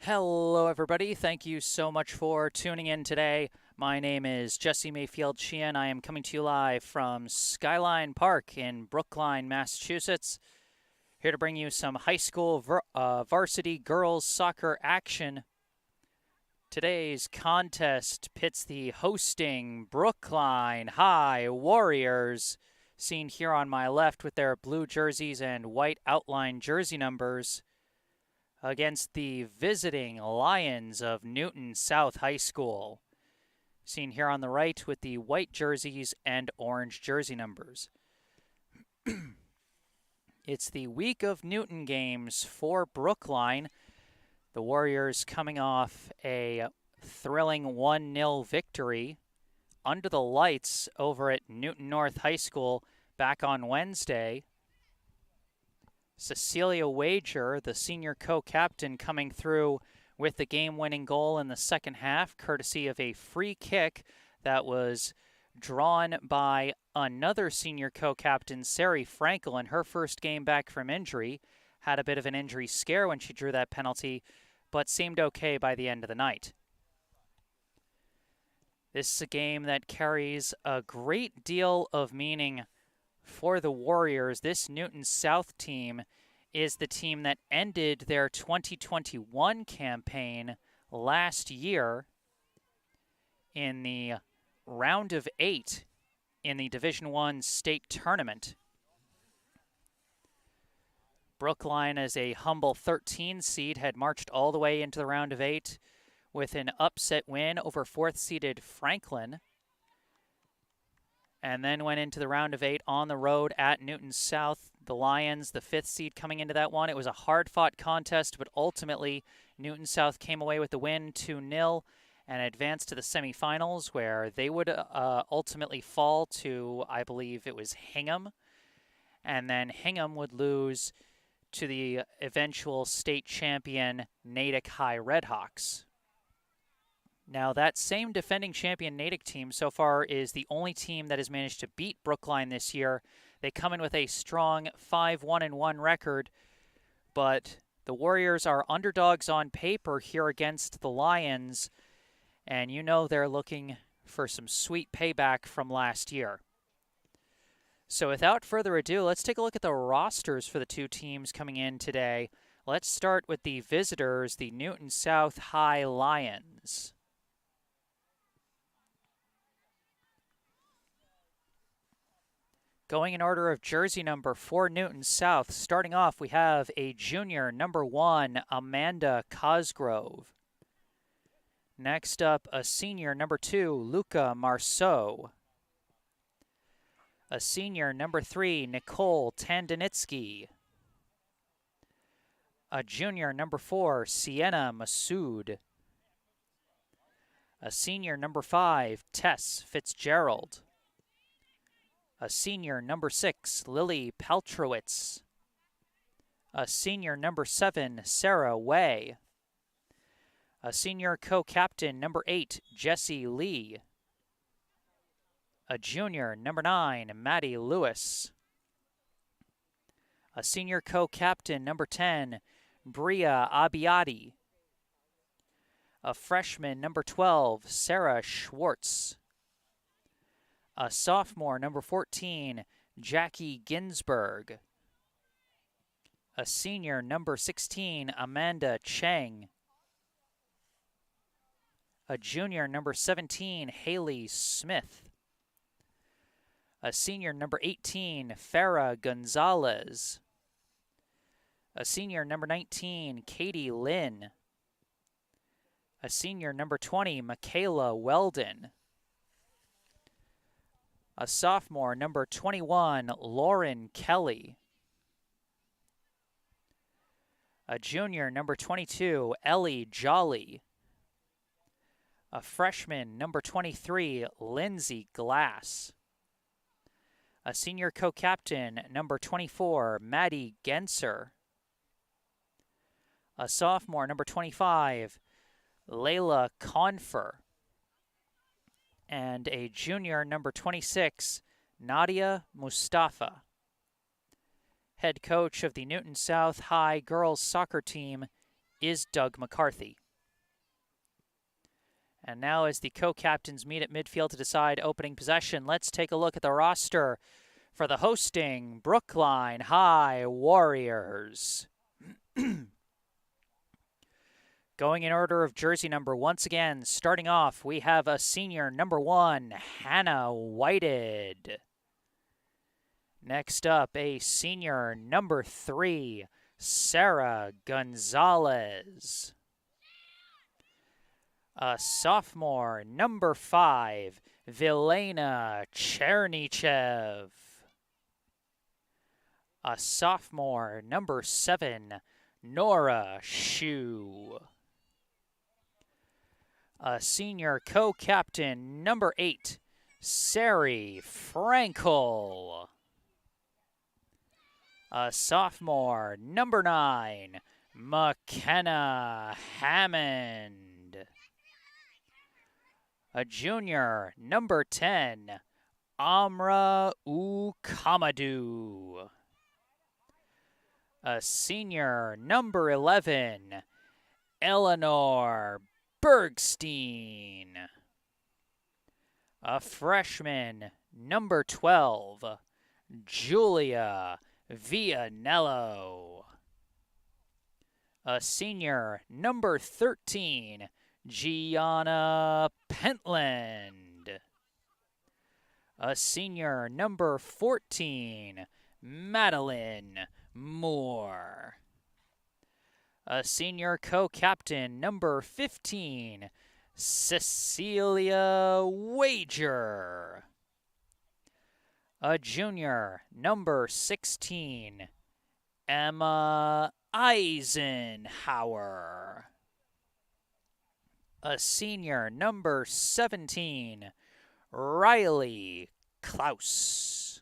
Hello, everybody. Thank you so much for tuning in today. My name is Jesse Mayfield-Sheehan. I am coming to you live from Skyline Park in Brookline, Massachusetts. Here to bring you some high school varsity girls soccer action. Today's contest pits the hosting Brookline High Warriors, seen here on my left with their blue jerseys and white outline jersey numbers, against the visiting Lions of Newton South High School, seen here on the right with the white jerseys and orange jersey numbers. It's the week of Newton games for Brookline. The Warriors coming off a thrilling 1-0 victory under the lights over at Newton North High School back on Wednesday. Cecilia Wager, the senior co-captain, coming through with the game-winning goal in the second half, courtesy of a free kick that was drawn by another senior co-captain, Sari Frankel, in her first game back from injury. Had a bit of an injury scare when she drew that penalty, but seemed okay by the end of the night. This is a game that carries a great deal of meaning for the Warriors. This Newton South team is the team that ended their 2021 campaign last year in the round of 8 in the Division I state tournament. Brookline, as a humble 13 seed, had marched all the way into the round of 8 with an upset win over 4th-seeded Franklin, and then went into the round of 8 on the road at Newton South. The Lions, the 5th seed, coming into that one. It was a hard-fought contest, but ultimately Newton South came away with the win 2-0 and advanced to the semifinals, where they would ultimately fall to, I believe it was Hingham, and then Hingham would lose to the eventual state champion Natick High Redhawks. Now, that same defending champion Natick team so far is the only team that has managed to beat Brookline this year. They come in with a strong 5-1-1 record, but the Warriors are underdogs on paper here against the Lions, and you know they're looking for some sweet payback from last year. So without further ado, let's take a look at the rosters for the two teams coming in today. Let's start with the visitors, the Newton South High Lions. Going in order of jersey number for Newton South, starting off, we have a junior, number 1, Amanda Cosgrove. Next up, a senior, number 2, Luca Marceau. A senior, number 3, Nicole Tandinitsky. A junior, number 4, Sienna Massoud. A senior, number 5, Tess Fitzgerald. A senior, number 6, Lily Paltrowitz. A senior, number 7, Sarah Way. A senior co-captain, number 8, Jessie Lee. A junior, number 9, Maddie Lewis. A senior co-captain, number 10, Bria Abiadi. A freshman, number 12, Sarah Schwartz. A sophomore, number 14, Jackie Ginsberg. A senior, number 16, Amanda Cheng. A junior, number 17, Haley Smith. A senior, number 18, Farah Gonzalez. A senior, number 19, Katie Lynn. A senior, number 20, Michaela Weldon. A sophomore, number 21, Lauren Kelly. A junior, number 22, Ellie Jolly. A freshman, number 23, Lindsay Glass. A senior co-captain, number 24, Maddie Genser. A sophomore, number 25, Layla Confer. And a junior, number 26, Nadia Mustafa. Head coach of the Newton South High girls soccer team is Doug McCarthy. And now as the co-captains meet at midfield to decide opening possession, let's take a look at the roster for the hosting Brookline High Warriors. Going in order of jersey number, once again, starting off, we have a senior number 1, Hannah Whited. Next up, a senior number 3, Sarah Gonzalez. A sophomore number 5, Vilena Chernichev. A sophomore number 7, Nora Shu. A senior co-captain number 8, Sari Frankel. A sophomore number 9, McKenna Hammond. A junior number 10, Amra Ukamadu. A senior number 11, Eleanor Bergstein. A freshman number 12, Julia Vianello. A senior number 13, Gianna Pentland. A senior number 14, Madeline Moore. A senior co-captain number 15, Cecilia Wager. A junior number 16, Emma Eisenhower. A senior number 17, Riley Klaus.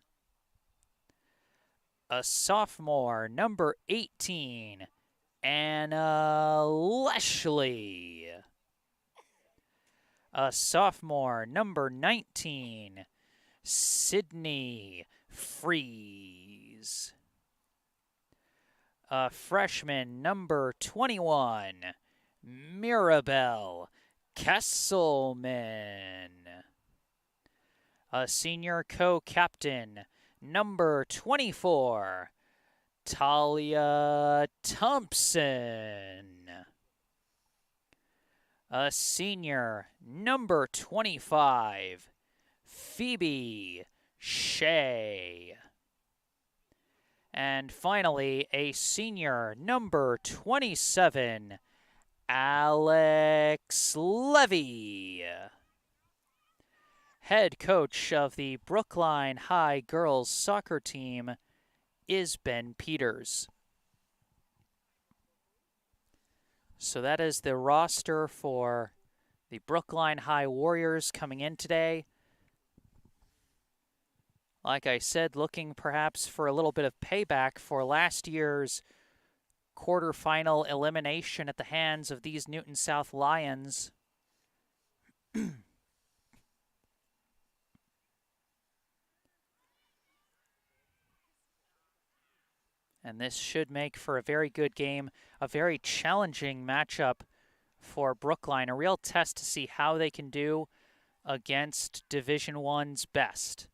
A sophomore number 18, Anna Leshley. A sophomore number 19, Sydney Freeze. A freshman number 21, Mirabelle Kesselman. A senior co-captain number 24, Talia Thompson. A senior number 25, Phoebe Shea. And finally, a senior number 27, Alex Levy. Head coach of the Brookline High girls soccer team is Ben Peters. So that is the roster for the Brookline High Warriors coming in today. Like I said, looking perhaps for a little bit of payback for last year's quarterfinal elimination at the hands of these Newton South Lions. And this should make for a very good game, a very challenging matchup for Brookline, a real test to see how they can do against Division I's best.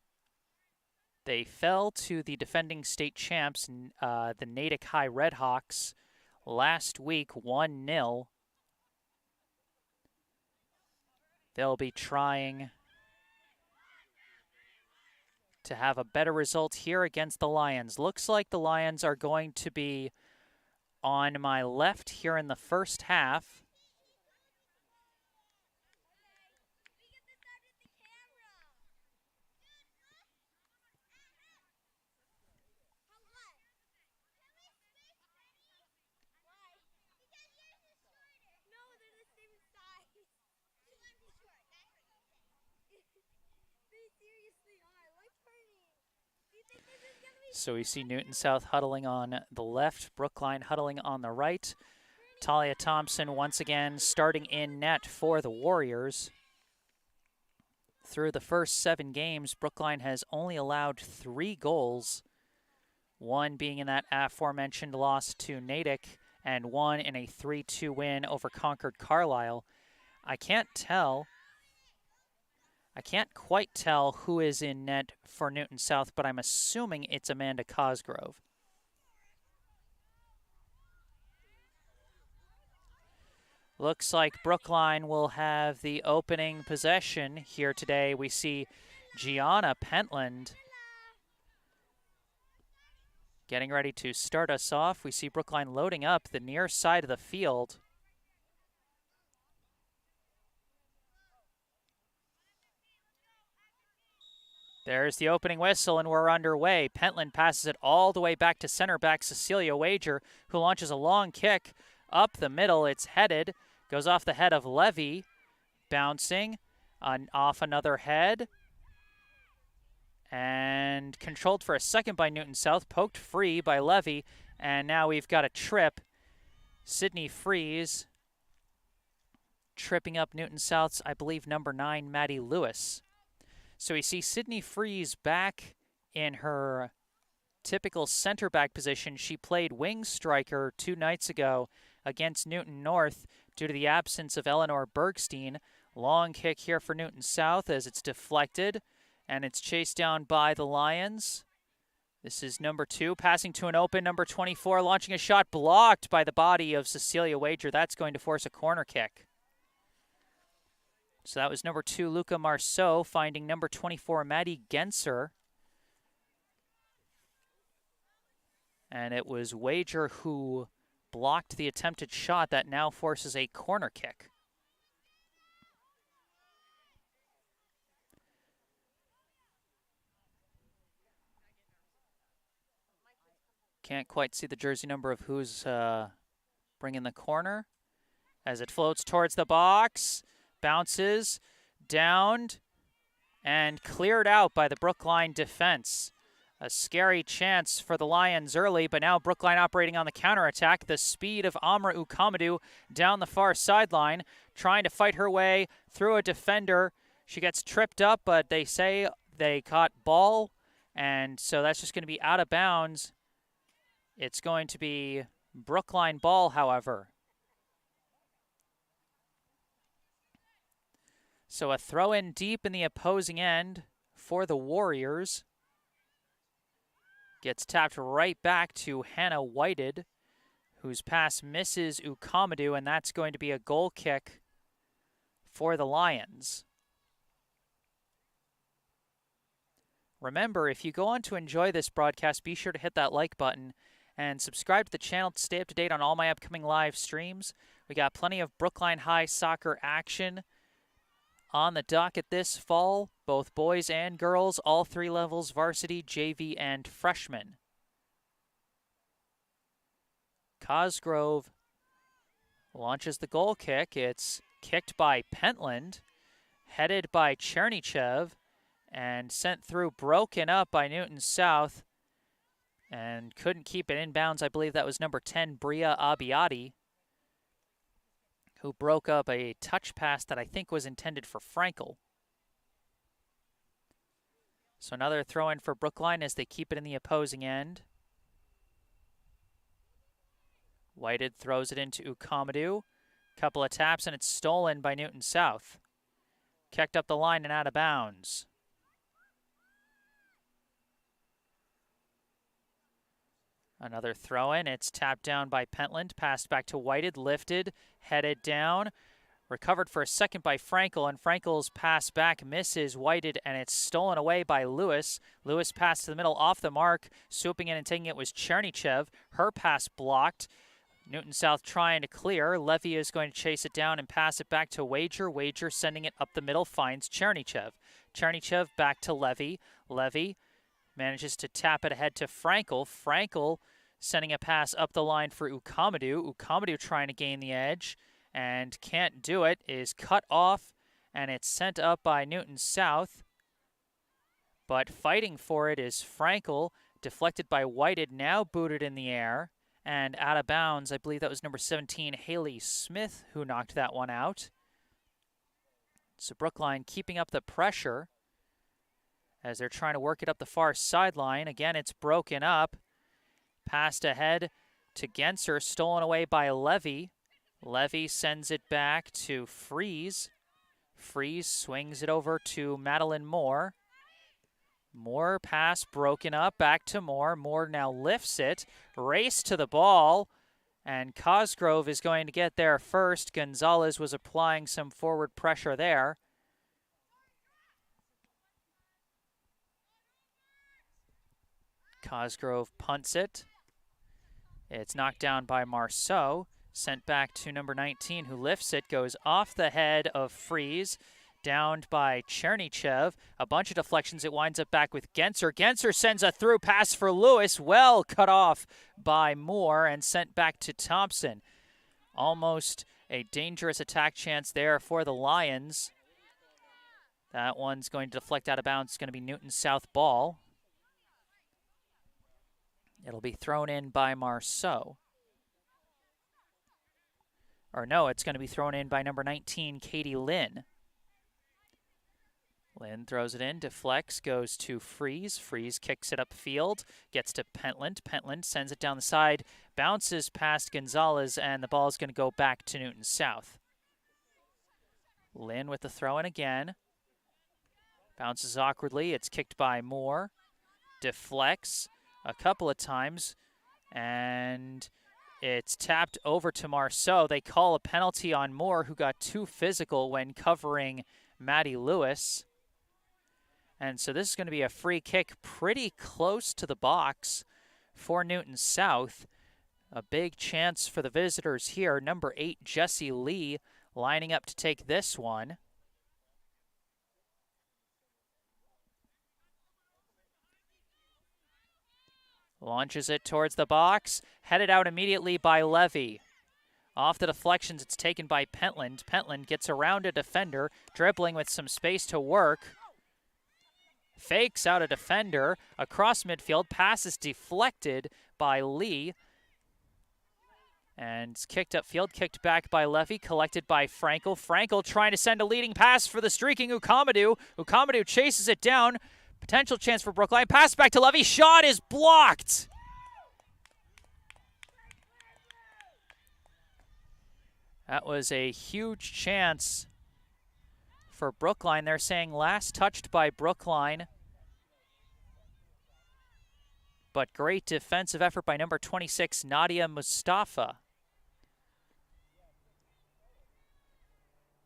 They fell to the defending state champs, the Natick High Redhawks, last week 1-0. They'll be trying to have a better result here against the Lions. Looks like the Lions are going to be on my left here in the first half. So we see Newton South huddling on the left, Brookline huddling on the right. Talia Thompson once again starting in net for the Warriors. Through the first 7 games, Brookline has only allowed 3 goals, one being in that aforementioned loss to Natick, and won in a 3-2 win over Concord Carlisle. I can't quite tell who is in net for Newton South, but I'm assuming it's Amanda Cosgrove. Looks like Brookline will have the opening possession here today. We see Gianna Pentland getting ready to start us off. We see Brookline loading up the near side of the field. There's the opening whistle, and we're underway. Pentland passes it all the way back to center back Cecilia Wager, who launches a long kick up the middle. It's headed, goes off the head of Levy, bouncing off another head, and controlled for a second by Newton South, poked free by Levy, and now we've got a trip. Sydney Freeze tripping up Newton South's, I believe, number 9, Maddie Lewis. So we see Sydney Freeze back in her typical center back position. She played wing striker 2 nights ago against Newton North due to the absence of Eleanor Bergstein. Long kick here for Newton South as it's deflected, and it's chased down by the Lions. This is number 2, passing to an open number 24, launching a shot blocked by the body of Cecilia Wager. That's going to force a corner kick. So that was number 2, Luca Marceau, finding number 24, Maddie Genser. And it was Wager who blocked the attempted shot that now forces a corner kick. Can't quite see the jersey number of who's bringing the corner. As it floats towards the box. Bounces, downed, and cleared out by the Brookline defense. A scary chance for the Lions early, but now Brookline operating on the counterattack. The speed of Amra Ukamadu down the far sideline, trying to fight her way through a defender. She gets tripped up, but they say they caught ball, and so that's just going to be out of bounds. It's going to be Brookline ball, however. So a throw in deep in the opposing end for the Warriors. Gets tapped right back to Hannah Whited, whose pass misses Ukamadu, and that's going to be a goal kick for the Lions. Remember, if you go on to enjoy this broadcast, be sure to hit that like button and subscribe to the channel to stay up to date on all my upcoming live streams. We got plenty of Brookline High soccer action on the docket this fall, both boys and girls, all 3 levels, varsity, JV, and freshman. Cosgrove launches the goal kick. It's kicked by Pentland, headed by Chernychev, and sent through, broken up by Newton South, and couldn't keep it inbounds. I believe that was number 10, Bria Abiati, who broke up a touch pass that I think was intended for Frankel. So another throw-in for Brookline as they keep it in the opposing end. Whited throws it into Ukamadu. Couple of taps, and it's stolen by Newton South. Kicked up the line and out of bounds. Another throw-in. It's tapped down by Pentland. Passed back to Whited. Lifted. Headed down. Recovered for a second by Frankel. And Frankel's pass back misses Whited. And it's stolen away by Lewis. Lewis passed to the middle off the mark. Swooping in and taking it was Chernychev. Her pass blocked. Newton South trying to clear. Levy is going to chase it down and pass it back to Wager. Wager sending it up the middle. Finds Chernychev. Chernychev back to Levy. Levy manages to tap it ahead to Frankel. Frankel sending a pass up the line for Ukamadu. Ukamadu trying to gain the edge and can't do it. Is cut off, and it's sent up by Newton South. But fighting for it is Frankel, deflected by Whited, now booted in the air and out of bounds. I believe that was number 17, Haley Smith, who knocked that one out. So Brookline keeping up the pressure as they're trying to work it up the far sideline. Again, it's broken up. Passed ahead to Genser, stolen away by Levy. Levy sends it back to Freeze. Freeze swings it over to Madeline Moore. Moore pass broken up, back to Moore. Moore now lifts it, race to the ball, and Cosgrove is going to get there first. Gonzalez was applying some forward pressure there. Cosgrove punts it. It's knocked down by Marceau. Sent back to number 19, who lifts it, goes off the head of Freeze, downed by Chernychev. A bunch of deflections. It winds up back with Genser. Genser sends a through pass for Lewis. Well cut off by Moore and sent back to Thompson. Almost a dangerous attack chance there for the Lions. That one's going to deflect out of bounds. It's going to be Newton South ball. It'll be thrown in by Marceau. Or no, it's going to be thrown in by number 19, Katie Lynn. Lynn throws it in, deflects, goes to Freeze. Freeze kicks it upfield, gets to Pentland. Pentland sends it down the side, bounces past Gonzalez, and the ball is going to go back to Newton South. Lynn with the throw in again. Bounces awkwardly. It's kicked by Moore. Deflects a couple of times, and it's tapped over to Marceau. They call a penalty on Moore, who got too physical when covering Maddie Lewis. And so this is going to be a free kick pretty close to the box for Newton South. A big chance for the visitors here. Number 8, Jessie Lee, lining up to take this one. Launches it towards the box, headed out immediately by Levy. Off the deflections, it's taken by Pentland. Pentland gets around a defender, dribbling with some space to work. Fakes out a defender, across midfield, pass is deflected by Lee. And it's kicked upfield, kicked back by Levy, collected by Frankel. Frankel trying to send a leading pass for the streaking Ukamadou. Ukamadou chases it down. Potential chance for Brookline. Pass back to Levy. Shot is blocked. That was a huge chance for Brookline. They're saying last touched by Brookline. But great defensive effort by number 26, Nadia Mustafa.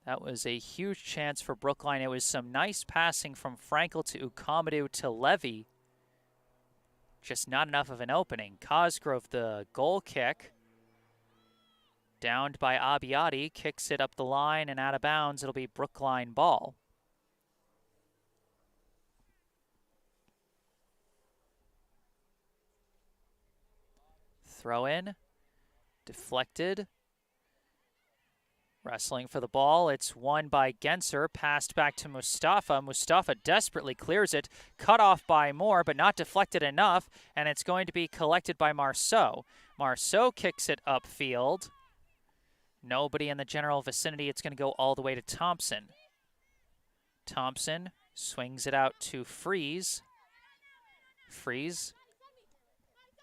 That was a huge chance for Brookline. It was some nice passing from Frankel to Ukamadou to Levy. Just not enough of an opening. Cosgrove, the goal kick. Downed by Abbiati, kicks it up the line and out of bounds. It'll be Brookline ball. Throw in, deflected. Wrestling for the ball. It's won by Genser. Passed back to Mustafa. Mustafa desperately clears it. Cut off by Moore, but not deflected enough. And it's going to be collected by Marceau. Marceau kicks it upfield. Nobody in the general vicinity. It's going to go all the way to Thompson. Thompson swings it out to Freeze. Freeze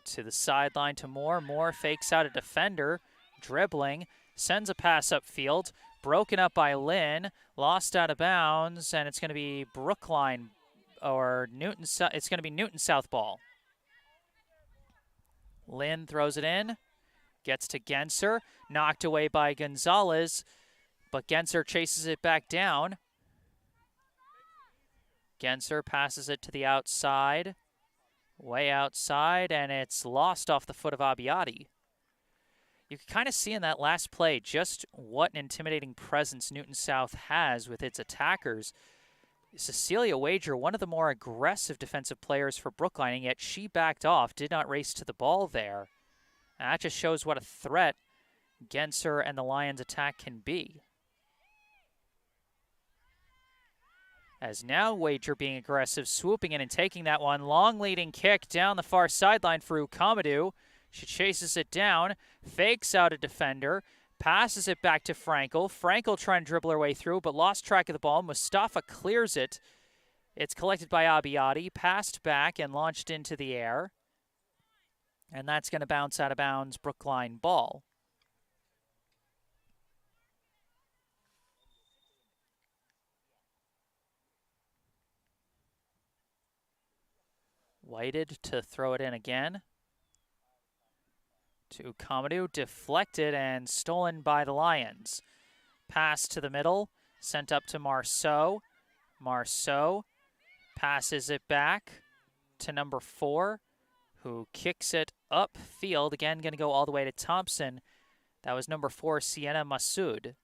to the sideline to Moore. Moore fakes out a defender. Dribbling. Sends a pass upfield, broken up by Lynn, lost out of bounds, and it's going to be Brookline or Newton. It's going to be Newton South ball. Lynn throws it in, gets to Genser, knocked away by Gonzalez, but Genser chases it back down. Genser passes it to the outside, way outside, and it's lost off the foot of Abbiati. You can kind of see in that last play just what an intimidating presence Newton South has with its attackers. Cecilia Wager, one of the more aggressive defensive players for Brookline, and yet she backed off, did not race to the ball there. And that just shows what a threat Genser and the Lions' attack can be. As now Wager being aggressive, swooping in and taking that one. Long leading kick down the far sideline for Ukamadou. She chases it down, fakes out a defender, passes it back to Frankel. Frankel trying to dribble her way through, but lost track of the ball. Mustafa clears it. It's collected by Abbiati, passed back and launched into the air. And that's going to bounce out of bounds, Brookline ball. Whited to throw it in again. To Commodore, deflected and stolen by the Lions. Pass to the middle, sent up to Marceau. Marceau passes it back to number 4, who kicks it upfield. Again, going to go all the way to Thompson. That was number 4, Sienna Massoud.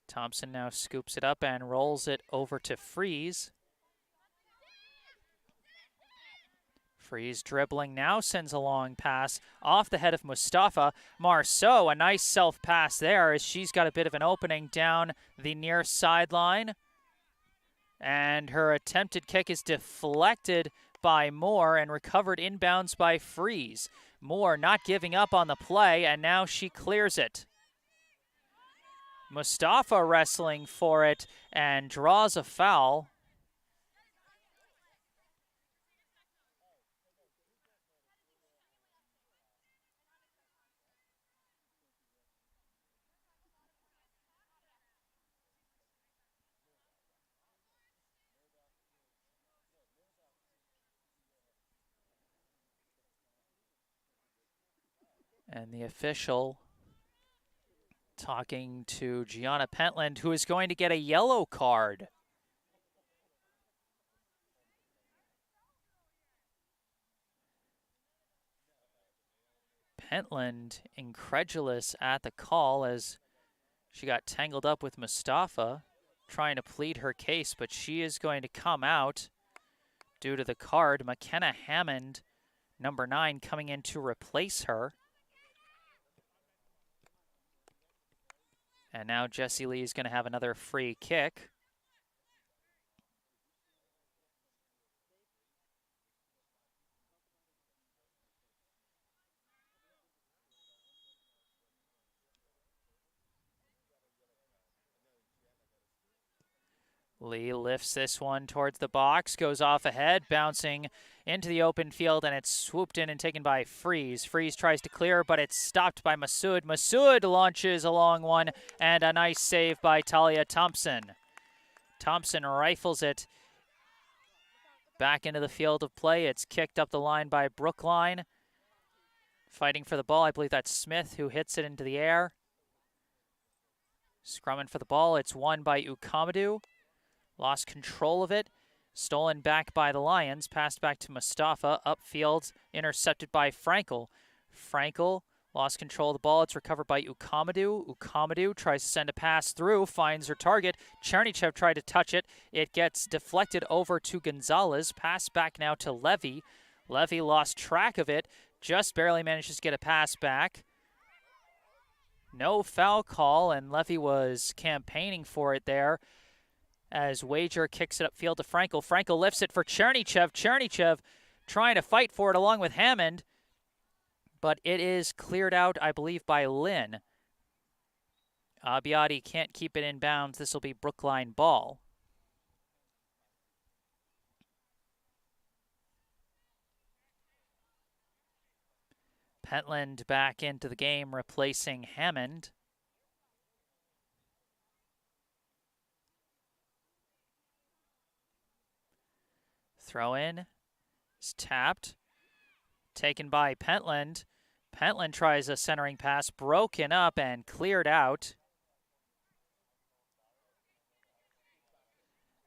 Thompson now scoops it up and rolls it over to Freeze. Freeze dribbling now, sends a long pass off the head of Mustafa. Marceau, a nice self-pass there as she's got a bit of an opening down the near sideline. And her attempted kick is deflected by Moore and recovered inbounds by Freeze. Moore not giving up on the play, and now she clears it. Mustafa wrestling for it and draws a foul. And the official talking to Gianna Pentland, who is going to get a yellow card. Pentland incredulous at the call as she got tangled up with Mustafa trying to plead her case, but she is going to come out due to the card. McKenna Hammond, number 9, coming in to replace her. And now Jessie Lee is going to have another free kick. Lee lifts this one towards the box, goes off ahead, bouncing into the open field, and it's swooped in and taken by Freeze. Freeze tries to clear, but it's stopped by Massoud. Massoud launches a long one, and a nice save by Talia Thompson. Thompson rifles it back into the field of play. It's kicked up the line by Brookline. Fighting for the ball, I believe that's Smith who hits it into the air. Scrumming for the ball, it's won by Ukamadou. Lost control of it. Stolen back by the Lions. Passed back to Mustafa. Upfield. Intercepted by Frankel. Frankel lost control of the ball. It's recovered by Ukamadou. Ukamadou tries to send a pass through. Finds her target. Chernychev tried to touch it. It gets deflected over to Gonzalez. Pass back now to Levy. Levy lost track of it. Just barely manages to get a pass back. No foul call, and Levy was campaigning for it there as Wager kicks it upfield to Frankel. Frankel lifts it for Chernychev. Chernychev trying to fight for it along with Hammond, but it is cleared out, I believe, by Lynn. Abbiati can't keep it in bounds. This will be Brookline ball. Pentland back into the game, replacing Hammond. Throw in is tapped, taken by Pentland. Pentland tries a centering pass, broken up and cleared out.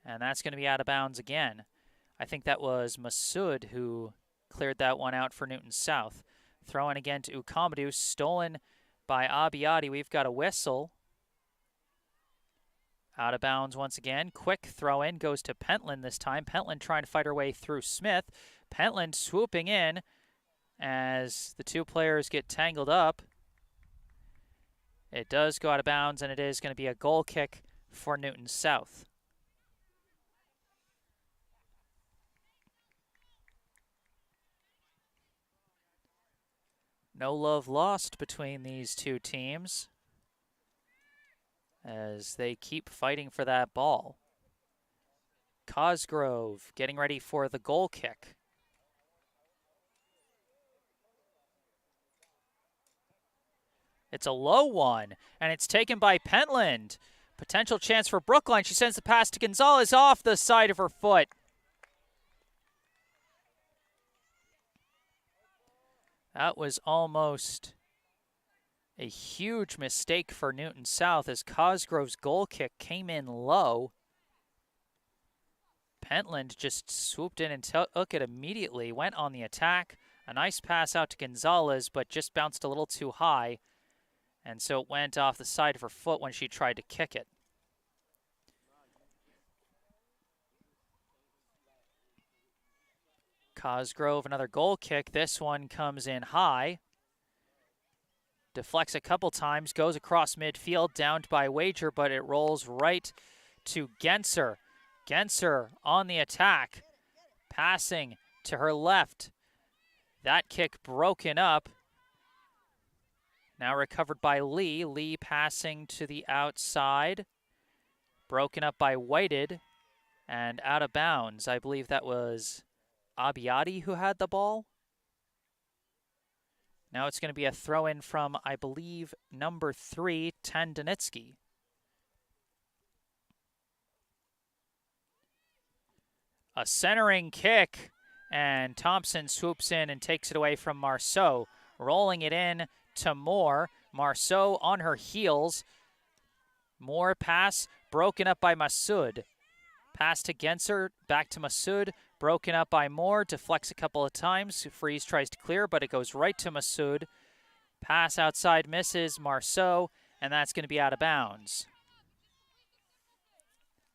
And that's going to be out of bounds again. I think that was Massoud who cleared that one out for Newton South. Throw in again to Ukamadou, stolen by Abbiati. We've got a whistle. Out of bounds once again. Quick throw in goes to Pentland this time. Pentland trying to fight her way through Smith. Pentland swooping in as the two players get tangled up. It does go out of bounds, and it is going to be a goal kick for Newton South. No love lost between these two teams as they keep fighting for that ball. Cosgrove getting ready for the goal kick. It's a low one, and it's taken by Pentland. Potential chance for Brookline. She sends the pass to Gonzalez off the side of her foot. That was almost a huge mistake for Newton South as Cosgrove's goal kick came in low. Pentland just swooped in and took it immediately, went on the attack. A nice pass out to Gonzalez, but just bounced a little too high. And so it went off the side of her foot when she tried to kick it. Cosgrove, another goal kick. This one comes in high. Deflects a couple times, goes across midfield, downed by Wager, but it rolls right to Genser. Genser on the attack, passing to her left. That kick broken up. Now recovered by Lee. Lee passing to the outside. Broken up by Whited and out of bounds. I believe that was Abbiati who had the ball. Now it's going to be a throw-in from, I believe, number 3, Tendonitsky. A centering kick, and Thompson swoops in and takes it away from Marceau. Rolling it in to Moore. Marceau on her heels. Moore pass, broken up by Massoud. Pass to Genser, back to Massoud. Broken up by Moore, deflects a couple of times. Freeze tries to clear, but it goes right to Massoud. Pass outside misses Marceau, and that's going to be out of bounds.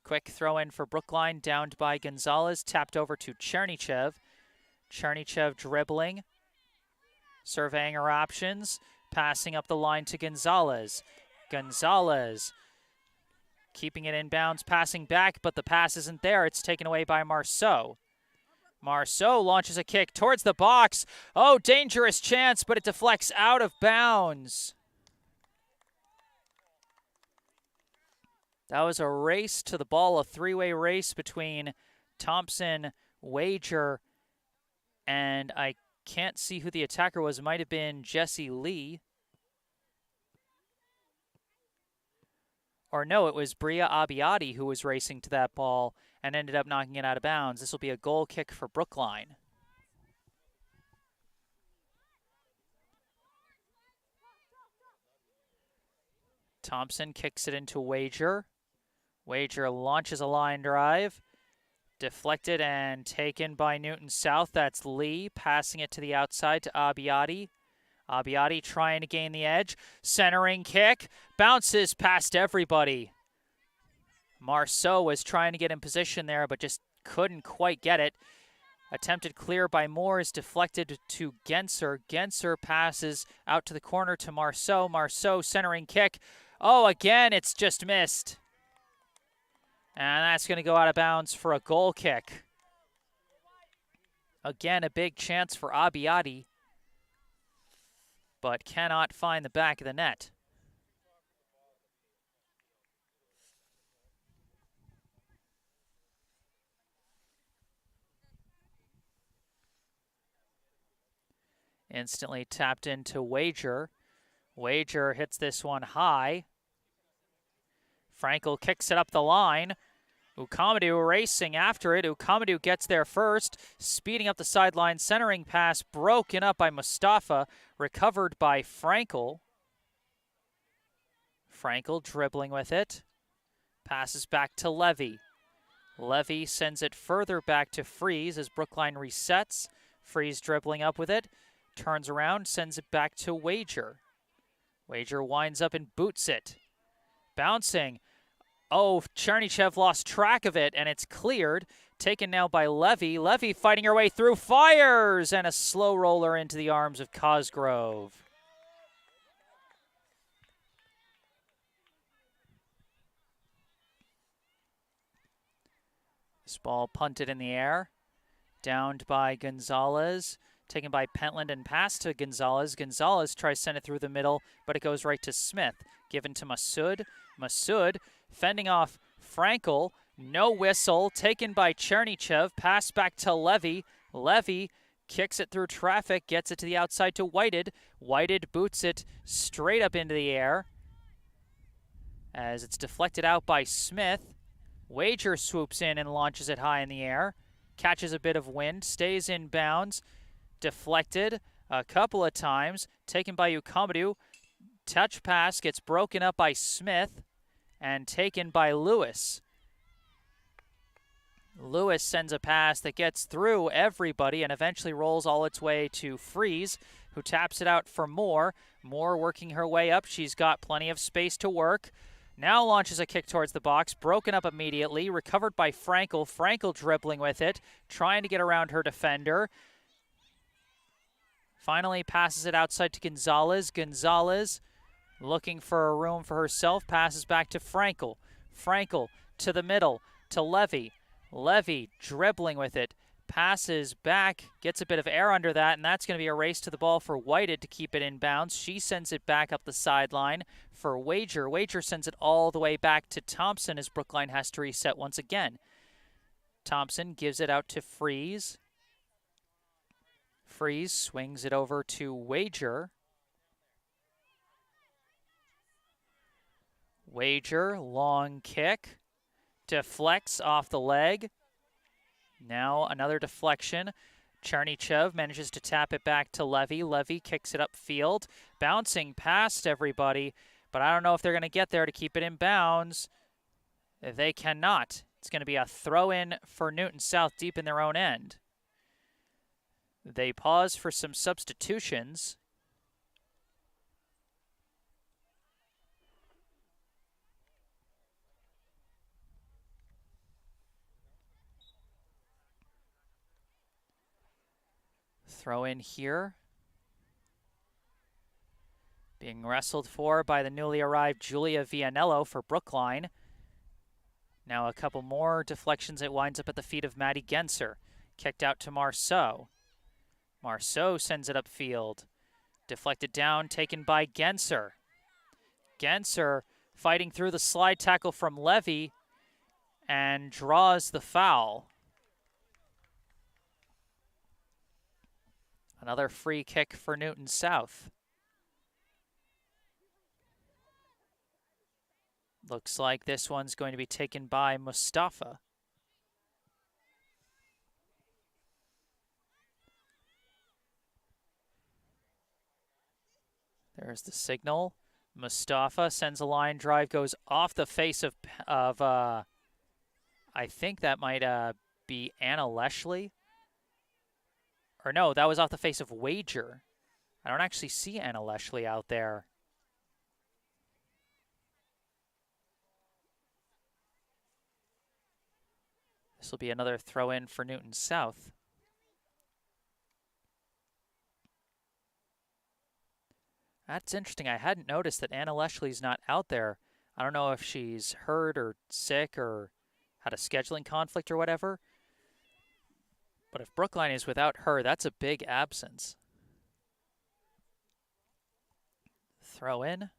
Quick throw in for Brookline, downed by Gonzalez, tapped over to Chernychev. Chernychev dribbling, surveying her options, passing up the line to Gonzalez. Gonzalez keeping it inbounds, passing back, but the pass isn't there. It's taken away by Marceau. Marceau launches a kick towards the box. Oh, dangerous chance, but it deflects out of bounds. That was a race to the ball, a three-way race between Thompson, Wager, and I can't see who the attacker was. It might have been Jesse Lee. Or no, it was Bria Abbiati who was racing to that ball and ended up knocking it out of bounds. This will be a goal kick for Brookline. Thompson kicks it into Wager. Wager launches a line drive. Deflected and taken by Newton South. That's Lee passing it to the outside to Abbiati. Abbiati trying to gain the edge. Centering kick. Bounces past everybody. Marceau was trying to get in position there, but just couldn't quite get it. Attempted clear by Moore is deflected to Genser. Genser passes out to the corner to Marceau. Marceau centering kick. Oh, again, it's just missed. And that's going to go out of bounds for a goal kick. Again, a big chance for Abbiati, but cannot find the back of the net. Instantly tapped into Wager. Wager hits this one high. Frankel kicks it up the line. Ukamadou racing after it. Ukamadou gets there first. Speeding up the sideline. Centering pass broken up by Mustafa. Recovered by Frankel. Frankel dribbling with it. Passes back to Levy. Levy sends it further back to Freeze as Brookline resets. Freeze dribbling up with it. Turns around, sends it back to Wager. Wager winds up and boots it. Bouncing. Oh, Chernychev lost track of it, and it's cleared. Taken now by Levy. Levy fighting her way through. Fires! And a slow roller into the arms of Cosgrove. This ball punted in the air. Downed by Gonzalez. Taken by Pentland and passed to Gonzalez. Gonzalez tries to send it through the middle, but it goes right to Smith. Given to Massoud. Massoud fending off Frankel. No whistle, taken by Chernychev, pass back to Levy. Levy kicks it through traffic, gets it to the outside to Whited. Whited boots it straight up into the air as it's deflected out by Smith. Wager swoops in and launches it high in the air, catches a bit of wind, stays in bounds, deflected a couple of times, taken by Ukamadu. Touch pass gets broken up by Smith and taken by Lewis. Lewis sends a pass that gets through everybody and eventually rolls all its way to Freeze, who taps it out for Moore. Moore working her way up. She's got plenty of space to work. Now launches a kick towards the box, broken up immediately, recovered by Frankel. Frankel dribbling with it, trying to get around her defender. Finally passes it outside to Gonzalez. Gonzalez looking for a room for herself, passes back to Frankel. Frankel to the middle, to Levy. Levy dribbling with it, passes back, gets a bit of air under that, and that's going to be a race to the ball for Whited to keep it in bounds. She sends it back up the sideline for Wager. Wager sends it all the way back to Thompson as Brookline has to reset once again. Thompson gives it out to Freeze. Freeze swings it over to Wager. Wager, long kick. Deflects off the leg. Now another deflection. Chernychev manages to tap it back to Levy. Levy kicks it upfield, bouncing past everybody, but I don't know if they're going to get there to keep it in bounds. They cannot. It's going to be a throw-in for Newton South deep in their own end. They pause for some substitutions. Throw in here. Being wrestled for by the newly arrived Julia Vianello for Brookline. Now a couple more deflections. It winds up at the feet of Maddie Genser. Kicked out to Marceau. Marceau sends it upfield. Deflected down, taken by Genser. Genser fighting through the slide tackle from Levy and draws the foul. Another free kick for Newton South. Looks like this one's going to be taken by Mustafa. There's the signal. Mustafa sends a line drive, goes off the face of I think that might be Anna Leshley. Or no, that was off the face of Wager. I don't actually see Anna Leshley out there. This will be another throw-in for Newton South. That's interesting. I hadn't noticed that Anna Leshley's not out there. I don't know if she's hurt or sick or had a scheduling conflict or whatever. But if Brookline is without her, that's a big absence. Throw in.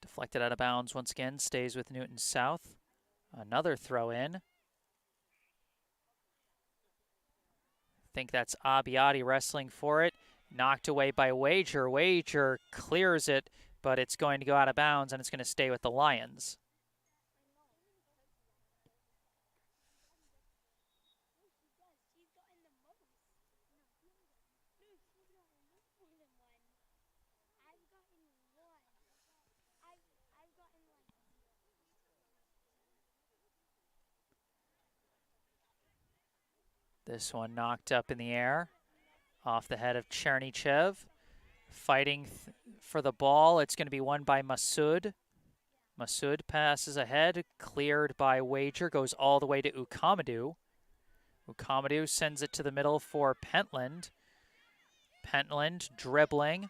Deflected out of bounds once again, stays with Newton South. Another throw in. I think that's Abbiati wrestling for it. Knocked away by Wager. Wager clears it, but it's going to go out of bounds and it's going to stay with the Lions. This one knocked up in the air, off the head of Chernychev. Fighting for the ball. It's going to be won by Masood. Masood passes ahead, cleared by Wager, goes all the way to Ukamadu. Ukamadu sends it to the middle for Pentland. Pentland dribbling.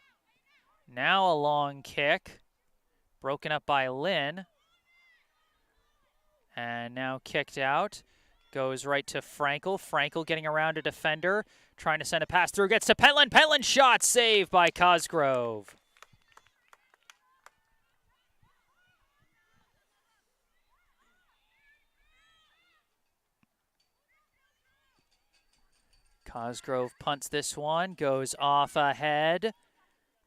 Now a long kick, broken up by Lynn. And now kicked out. Goes right to Frankel. Frankel getting around a defender, trying to send a pass through, gets to Pentland. Pentland shot saved by Cosgrove. Cosgrove punts this one, goes off ahead.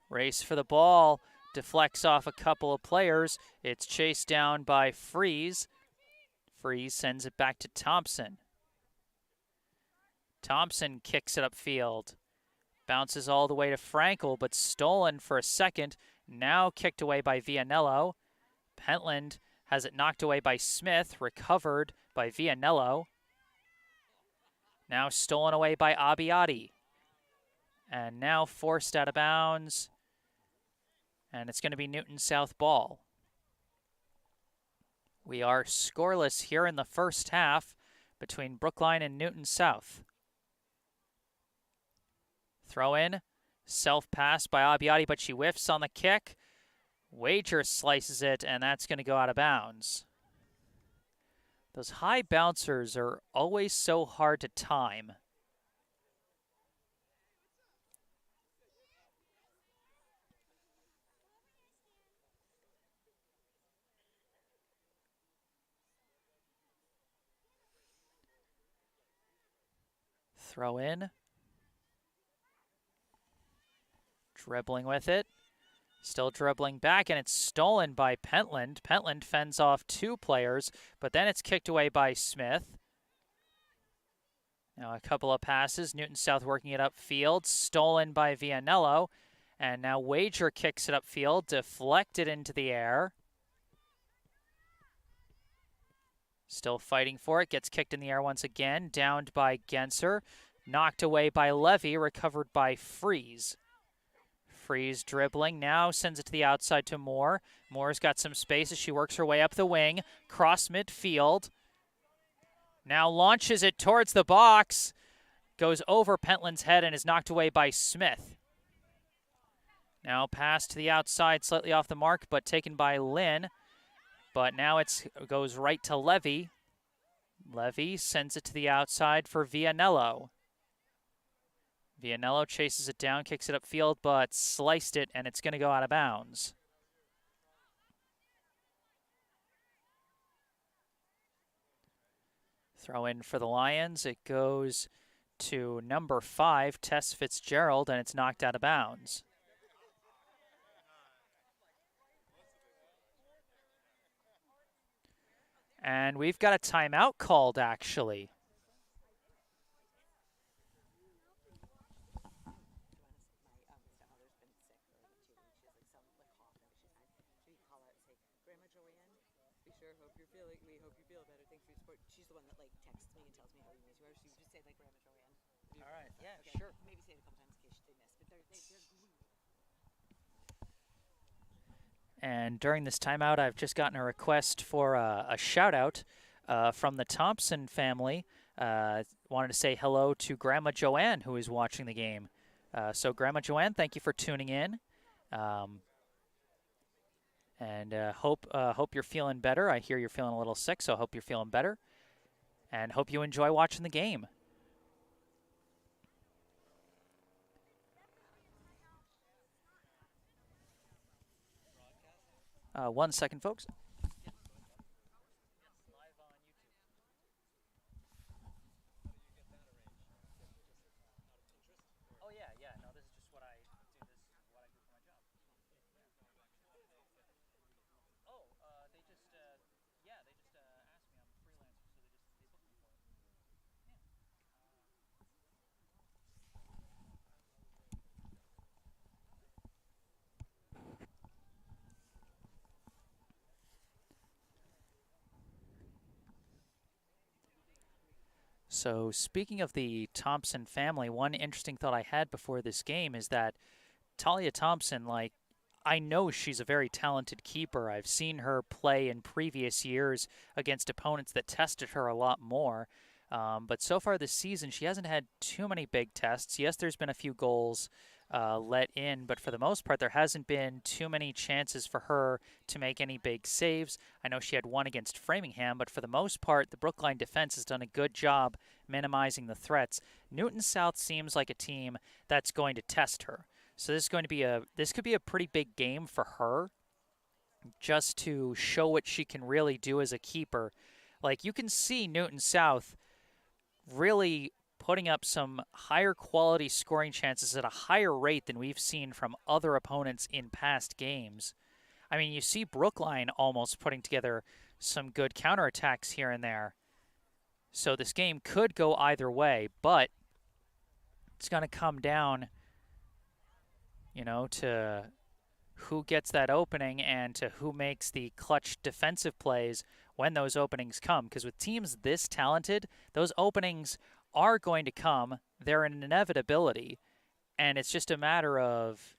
Race for the ball, deflects off a couple of players. It's chased down by Freeze. Freeze sends it back to Thompson. Thompson kicks it upfield. Bounces all the way to Frankel, but stolen for a second. Now kicked away by Vianello. Pentland has it knocked away by Smith, recovered by Vianello. Now stolen away by Abbiati. And now forced out of bounds. And it's going to be Newton South ball. We are scoreless here in the first half between Brookline and Newton South. Throw in, self-pass by Abbiati, but she whiffs on the kick. Wager slices it, and that's going to go out of bounds. Those high bouncers are always so hard to time. Throw in. Dribbling with it. Still dribbling back, and it's stolen by Pentland. Pentland fends off two players, but then it's kicked away by Smith. Now a couple of passes. Newton South working it upfield. Stolen by Vianello. And now Wager kicks it upfield, deflected into the air. Still fighting for it. Gets kicked in the air once again. Downed by Genser. Knocked away by Levy. Recovered by Freeze. Freeze dribbling, now sends it to the outside to Moore. Moore's got some space as she works her way up the wing. Cross midfield. Now launches it towards the box. Goes over Pentland's head and is knocked away by Smith. Now pass to the outside, slightly off the mark, but taken by Lynn. But now it goes right to Levy. Levy sends it to the outside for Vianello. Vianello chases it down, kicks it upfield, but sliced it, and it's going to go out of bounds. Throw in for the Lions. It goes to number 5, Tess Fitzgerald, and it's knocked out of bounds. And we've got a timeout called, actually. We hope you feel better. Thanks for your support. She's the one that texts me and tells me how you miss her. So you just say Grandma Joanne. All right. Yeah, okay. sure. Maybe say it a couple times in case they miss. But they're glued. And during this timeout, I've just gotten a request for a shout out from the Thompson family. Wanted to say hello to Grandma Joanne, who is watching the game. So Grandma Joanne, thank you for tuning in. And hope you're feeling better. I hear you're feeling a little sick, so I hope you're feeling better. And hope you enjoy watching the game. One second, folks. Oh, yeah. No, this is just what I do. This is what I do for my job. Oh, they just asked me. I'm a freelancer, so they booked me for it. So speaking of the Thompson family, one interesting thought I had before this game is that Talia Thompson, I know she's a very talented keeper. I've seen her play in previous years against opponents that tested her a lot more. But so far this season, she hasn't had too many big tests. Yes, there's been a few goals let in, but for the most part, there hasn't been too many chances for her to make any big saves. I know she had one against Framingham, but for the most part, the Brookline defense has done a good job minimizing the threats. Newton South seems like a team that's going to test her. So this could be a pretty big game for her, just to show what she can really do as a keeper. You can see Newton South really putting up some higher quality scoring chances at a higher rate than we've seen from other opponents in past games. I mean, you see Brookline almost putting together some good counterattacks here and there. So this game could go either way, but it's going to come down, to who gets that opening and to who makes the clutch defensive plays when those openings come. Because with teams this talented, those openings are going to come. They're an inevitability. And it's just a matter of,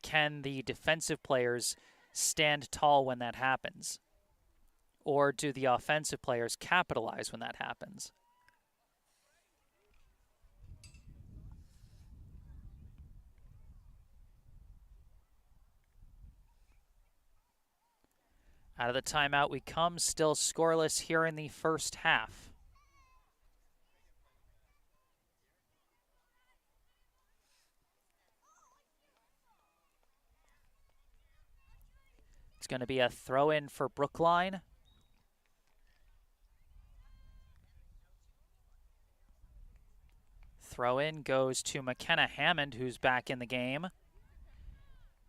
can the defensive players stand tall when that happens? Or do the offensive players capitalize when that happens? Out of the timeout we come, still scoreless here in the first half. It's going to be a throw-in for Brookline. Throw-in goes to McKenna Hammond, who's back in the game.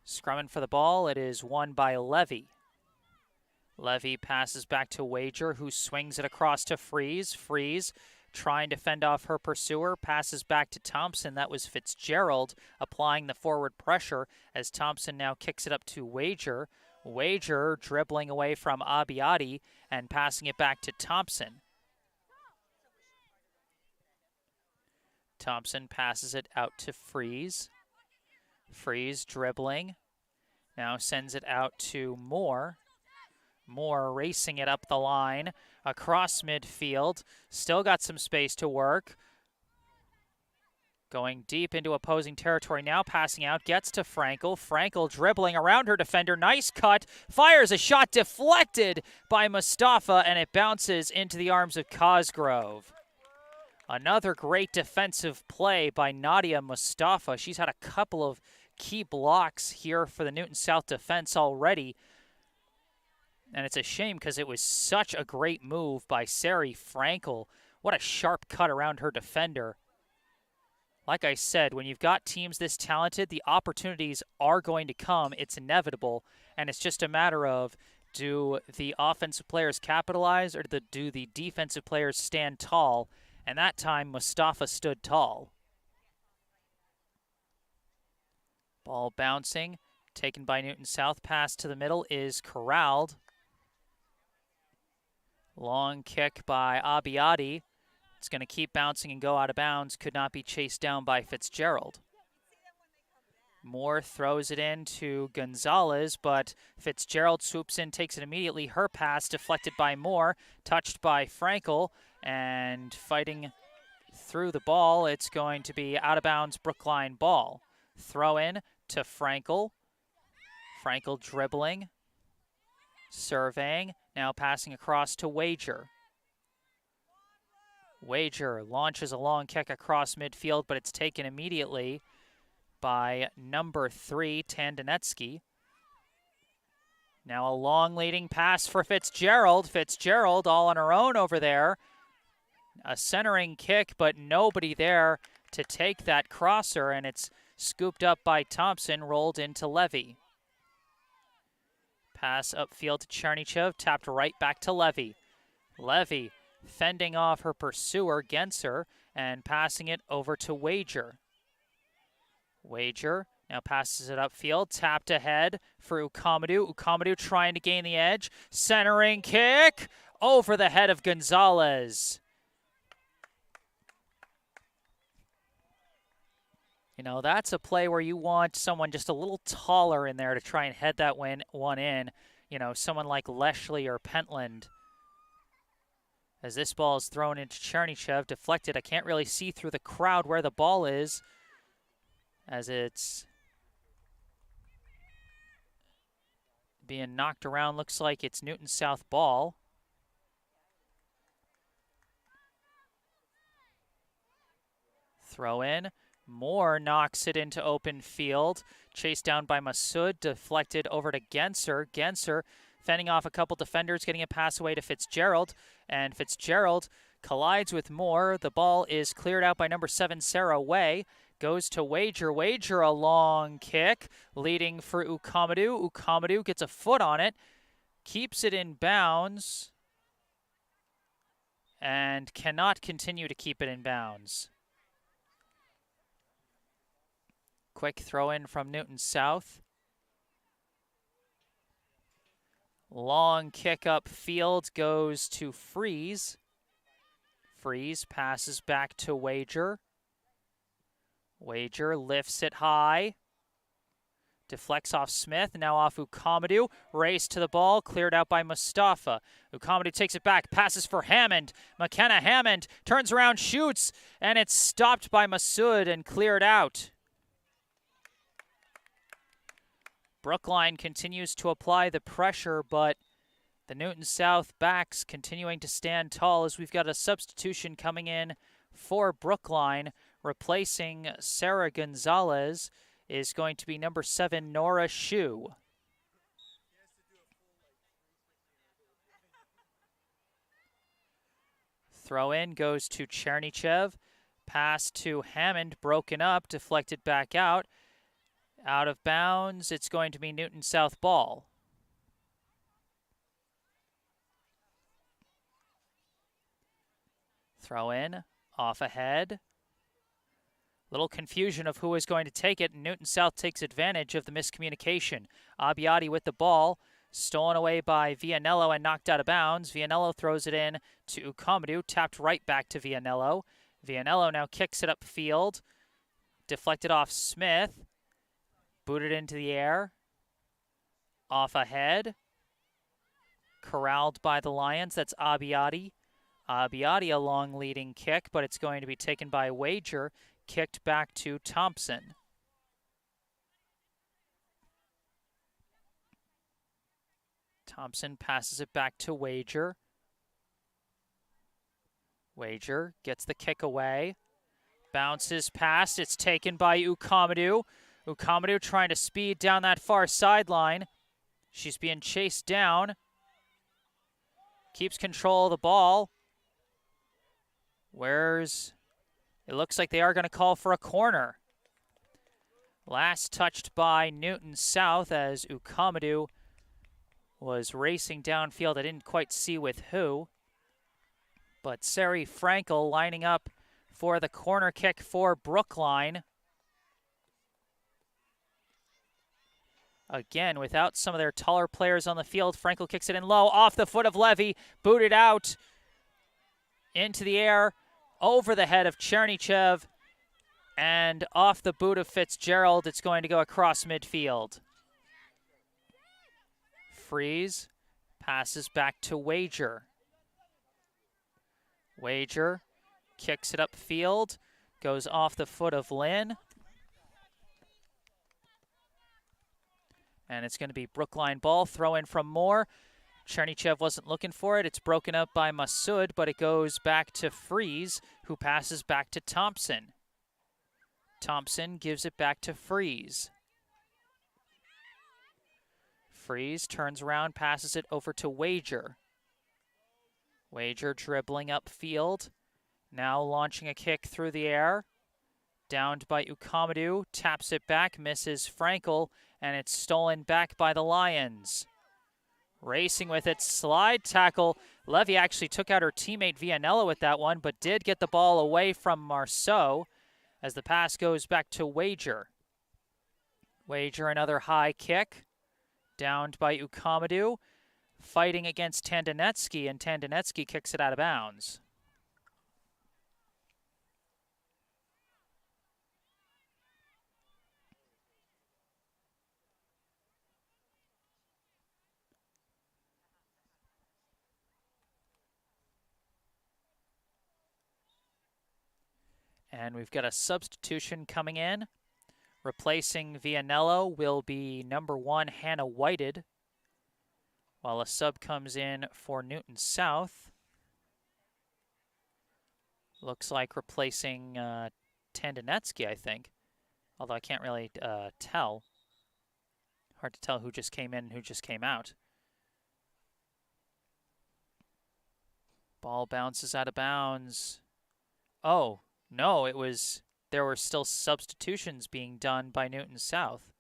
Scrumming for the ball, it is won by Levy. Levy passes back to Wager, who swings it across to Freeze. Freeze trying to fend off her pursuer, passes back to Thompson. That was Fitzgerald applying the forward pressure as Thompson now kicks it up to Wager. Wager dribbling away from Abiati and passing it back to Thompson. Thompson passes it out to Freeze. Freeze dribbling. Now sends it out to Moore. Moore racing it up the line, across midfield. Still got some space to work. Going deep into opposing territory now, passing out, gets to Frankel. Frankel dribbling around her defender. Nice cut. Fires a shot deflected by Mustafa, and it bounces into the arms of Cosgrove. Another great defensive play by Nadia Mustafa. She's had a couple of key blocks here for the Newton South defense already. And it's a shame because it was such a great move by Sari Frankel. What a sharp cut around her defender. Like I said, when you've got teams this talented, the opportunities are going to come. It's inevitable. And it's just a matter of, do the offensive players capitalize or do the defensive players stand tall? And that time, Mustafa stood tall. Ball bouncing, taken by Newton South. Pass to the middle is corralled. Long kick by Abiati. It's going to keep bouncing and go out of bounds. Could not be chased down by Fitzgerald. Moore throws it in to Gonzalez, but Fitzgerald swoops in, takes it immediately. Her pass deflected by Moore, touched by Frankel, and fighting through the ball. It's going to be out of bounds Brookline ball. Throw in to Frankel. Frankel dribbling, surveying, now passing across to Wager. Wager launches a long kick across midfield, but it's taken immediately by number 3, Tandonetsky. Now a long leading pass for Fitzgerald. Fitzgerald all on her own over there. A centering kick, but nobody there to take that crosser, and it's scooped up by Thompson, rolled into Levy. Pass upfield to Chernychev, tapped right back to Levy. Levy fending off her pursuer, Genser, and passing it over to Wager. Wager now passes it upfield, tapped ahead for Ukamadou. Ukamadou trying to gain the edge. Centering kick over the head of Gonzalez. That's a play where you want someone just a little taller in there to try and head that one in. Someone like Leshley or Pentland. As this ball is thrown into Chernychev, deflected. I can't really see through the crowd where the ball is, as it's being knocked around. Looks like it's Newton South ball. Throw in. Moore knocks it into open field. Chased down by Masood, deflected over to Genser. Genser fending off a couple defenders, getting a pass away to Fitzgerald. And Fitzgerald collides with Moore. The ball is cleared out by number 7, Sarah Way. Goes to Wager. Wager, a long kick, leading for Ukamadou. Ukamadou gets a foot on it, keeps it in bounds, and cannot continue to keep it in bounds. Quick throw in from Newton South. Long kick up field goes to Freeze. Freeze passes back to Wager. Wager lifts it high. Deflects off Smith, now off Ukamadou. Race to the ball, cleared out by Mustafa. Ukamadou takes it back, passes for Hammond. McKenna Hammond turns around, shoots, and it's stopped by Masood and cleared out. Brookline continues to apply the pressure, but the Newton South backs continuing to stand tall as we've got a substitution coming in for Brookline. Replacing Sarah Gonzalez is going to be number 7, Nora Shue. Throw in goes to Chernychev. Pass to Hammond, broken up, deflected back out. Out of bounds, it's going to be Newton South ball. Throw in, off ahead. Little confusion of who is going to take it. Newton South takes advantage of the miscommunication. Abbiati with the ball, stolen away by Vianello and knocked out of bounds. Vianello throws it in to Ukamadou, tapped right back to Vianello. Vianello now kicks it upfield, deflected off Smith, booted into the air, off ahead, corralled by the Lions. That's Abbiati. Abbiati a long leading kick, but it's going to be taken by Wager. Kicked back to Thompson. Thompson passes it back to Wager. Wager gets the kick away. Bounces past. It's taken by Ukamadou. Ukamadou trying to speed down that far sideline. She's being chased down. Keeps control of the ball. It looks like they are going to call for a corner. Last touched by Newton South as Ukamadou was racing downfield. I didn't quite see with who. But Sari Frankel lining up for the corner kick for Brookline. Again, without some of their taller players on the field, Frankel kicks it in low, off the foot of Levy, booted out into the air, over the head of Chernychev, and off the boot of Fitzgerald. It's going to go across midfield. Freeze passes back to Wager. Wager kicks it upfield, goes off the foot of Lynn. And it's going to be Brookline ball. Throw in from Moore. Chernychev wasn't looking for it. It's broken up by Masood, but it goes back to Freeze, who passes back to Thompson. Thompson gives it back to Freeze. Freeze turns around, passes it over to Wager. Wager dribbling upfield. Now launching a kick through the air. Downed by Ukamadou, taps it back, misses Frankel, and it's stolen back by the Lions. Racing with it, slide tackle. Levy actually took out her teammate Vianello with that one, but did get the ball away from Marceau as the pass goes back to Wager. Wager, another high kick. Downed by Ukamadou, fighting against Tandonetsky, and Tandonetsky kicks it out of bounds. And we've got a substitution coming in. Replacing Vianello will be number 1, Hannah Whited, while a sub comes in for Newton South. Looks like replacing Tandonetsky, I think, although I can't really tell. Hard to tell who just came in and who just came out. Ball bounces out of bounds. Oh, no, there were still substitutions being done by Newton South.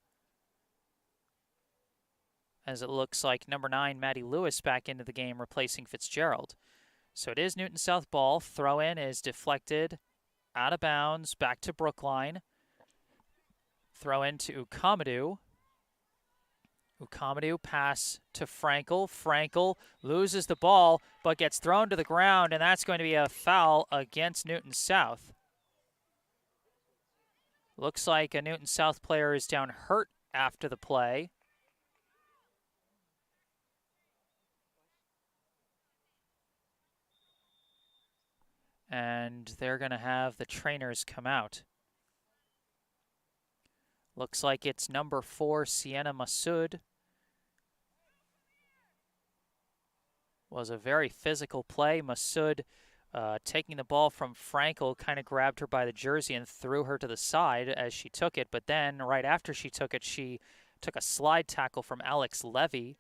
As it looks like number 9, Maddie Lewis, back into the game, replacing Fitzgerald. So it is Newton South ball. Throw in is deflected, out of bounds, back to Brookline. Throw in to Ukamadou. Ukamadou pass to Frankel. Frankel loses the ball, but gets thrown to the ground, and that's going to be a foul against Newton South. Looks like a Newton South player is down hurt after the play. And they're going to have the trainers come out. Looks like it's number 4, Sienna Massoud. Was a very physical play. Massoud taking the ball from Frankel, kind of grabbed her by the jersey and threw her to the side as she took it. But then right after she took it, she took a slide tackle from Alex Levy.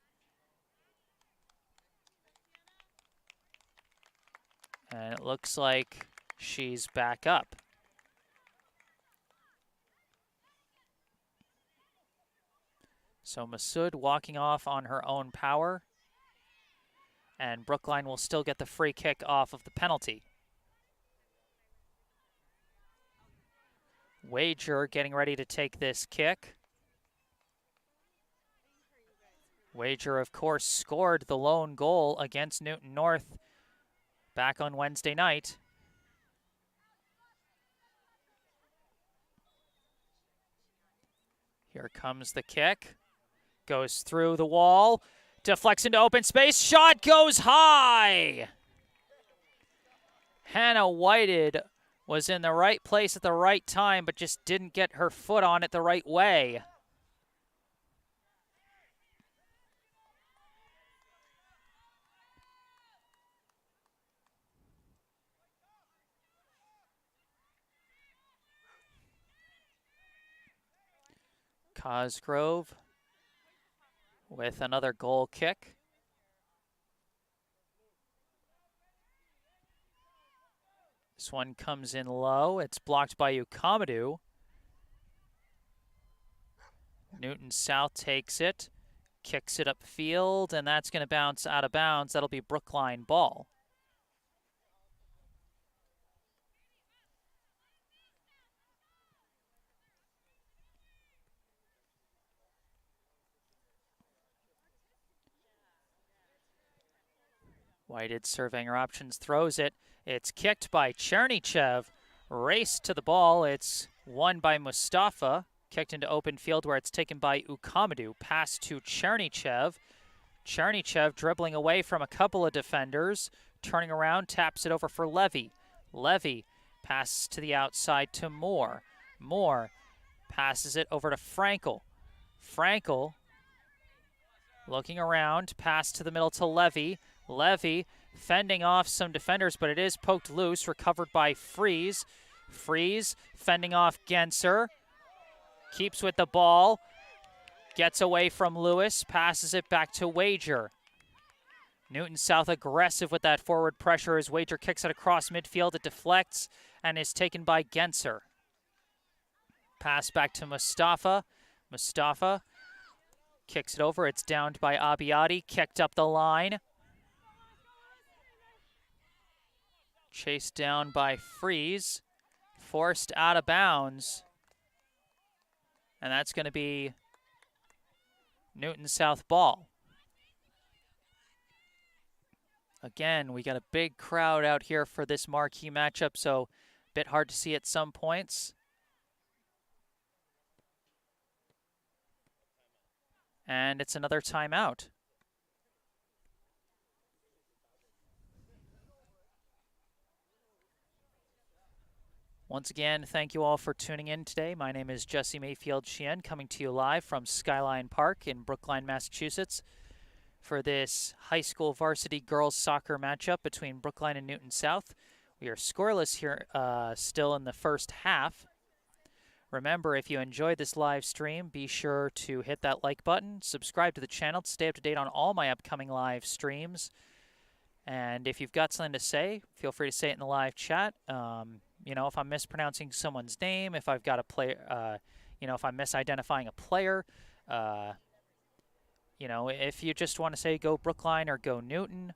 And it looks like she's back up. So Massoud walking off on her own power. And Brookline will still get the free kick off of the penalty. Wager getting ready to take this kick. Wager, of course, scored the lone goal against Newton North back on Wednesday night. Here comes the kick. Goes through the wall. Deflects into open space. Shot goes high. Hannah Whited was in the right place at the right time, but just didn't get her foot on it the right way. Cosgrove with another goal kick. This one comes in low. It's blocked by Ukamadou. Newton South takes it, kicks it upfield, and that's going to bounce out of bounds. That'll be Brookline ball. Whited surveying her options, throws it. It's kicked by Chernychev. Race to the ball. It's won by Mustafa. Kicked into open field where it's taken by Ukamadou. Pass to Chernychev. Chernychev dribbling away from a couple of defenders. Turning around, taps it over for Levy. Levy passes to the outside to Moore. Moore passes it over to Frankel. Frankel looking around, pass to the middle to Levy. Levy fending off some defenders, but it is poked loose, recovered by Freeze. Freeze fending off Genser. Keeps with the ball. Gets away from Lewis, passes it back to Wager. Newton South aggressive with that forward pressure as Wager kicks it across midfield. It deflects and is taken by Genser. Pass back to Mustafa. Mustafa kicks it over. It's downed by Abiati. Kicked up the line. Chased down by Freeze. Forced out of bounds. And that's going to be Newton South ball. Again, we got a big crowd out here for this marquee matchup, so a bit hard to see at some points. And it's another timeout. Once again, thank you all for tuning in today. My name is Jesse Mayfield-Sheehan, coming to you live from Skyline Park in Brookline, Massachusetts, for this high school varsity girls soccer matchup between Brookline and Newton South. We are scoreless here still in the first half. Remember, if you enjoyed this live stream, be sure to hit that like button, subscribe to the channel to stay up to date on all my upcoming live streams, And if you've got something to say, feel free to say it in the live chat. If I'm mispronouncing someone's name, if I've got a player, if I'm misidentifying a player, uh, if you just want to say go Brookline or go Newton,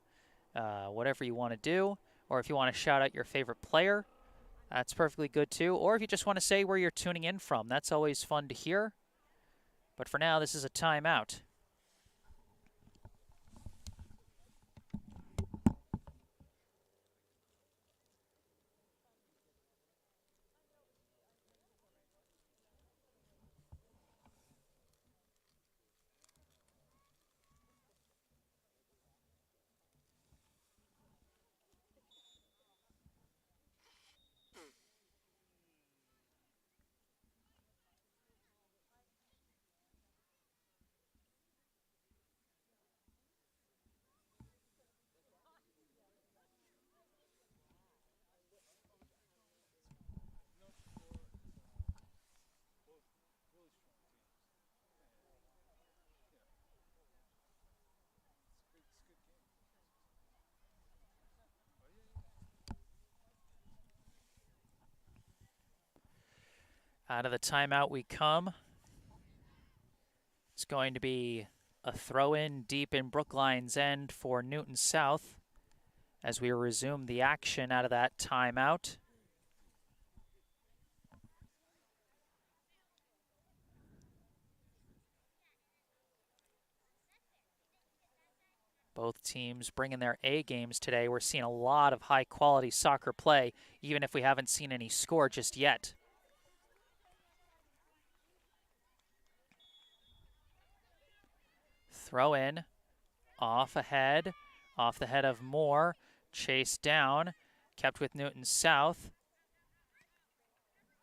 whatever you want to do, or if you want to shout out your favorite player, that's perfectly good too. Or if you just want to say where you're tuning in from, that's always fun to hear. But for now, this is a timeout. Out of the timeout we come. It's going to be a throw-in deep in Brookline's end for Newton South as we resume the action out of that timeout. Both teams bringing their A games today. We're seeing a lot of high-quality soccer play, even if we haven't seen any score just yet. Throw in, off ahead, off the head of Moore, chased down, kept with Newton South.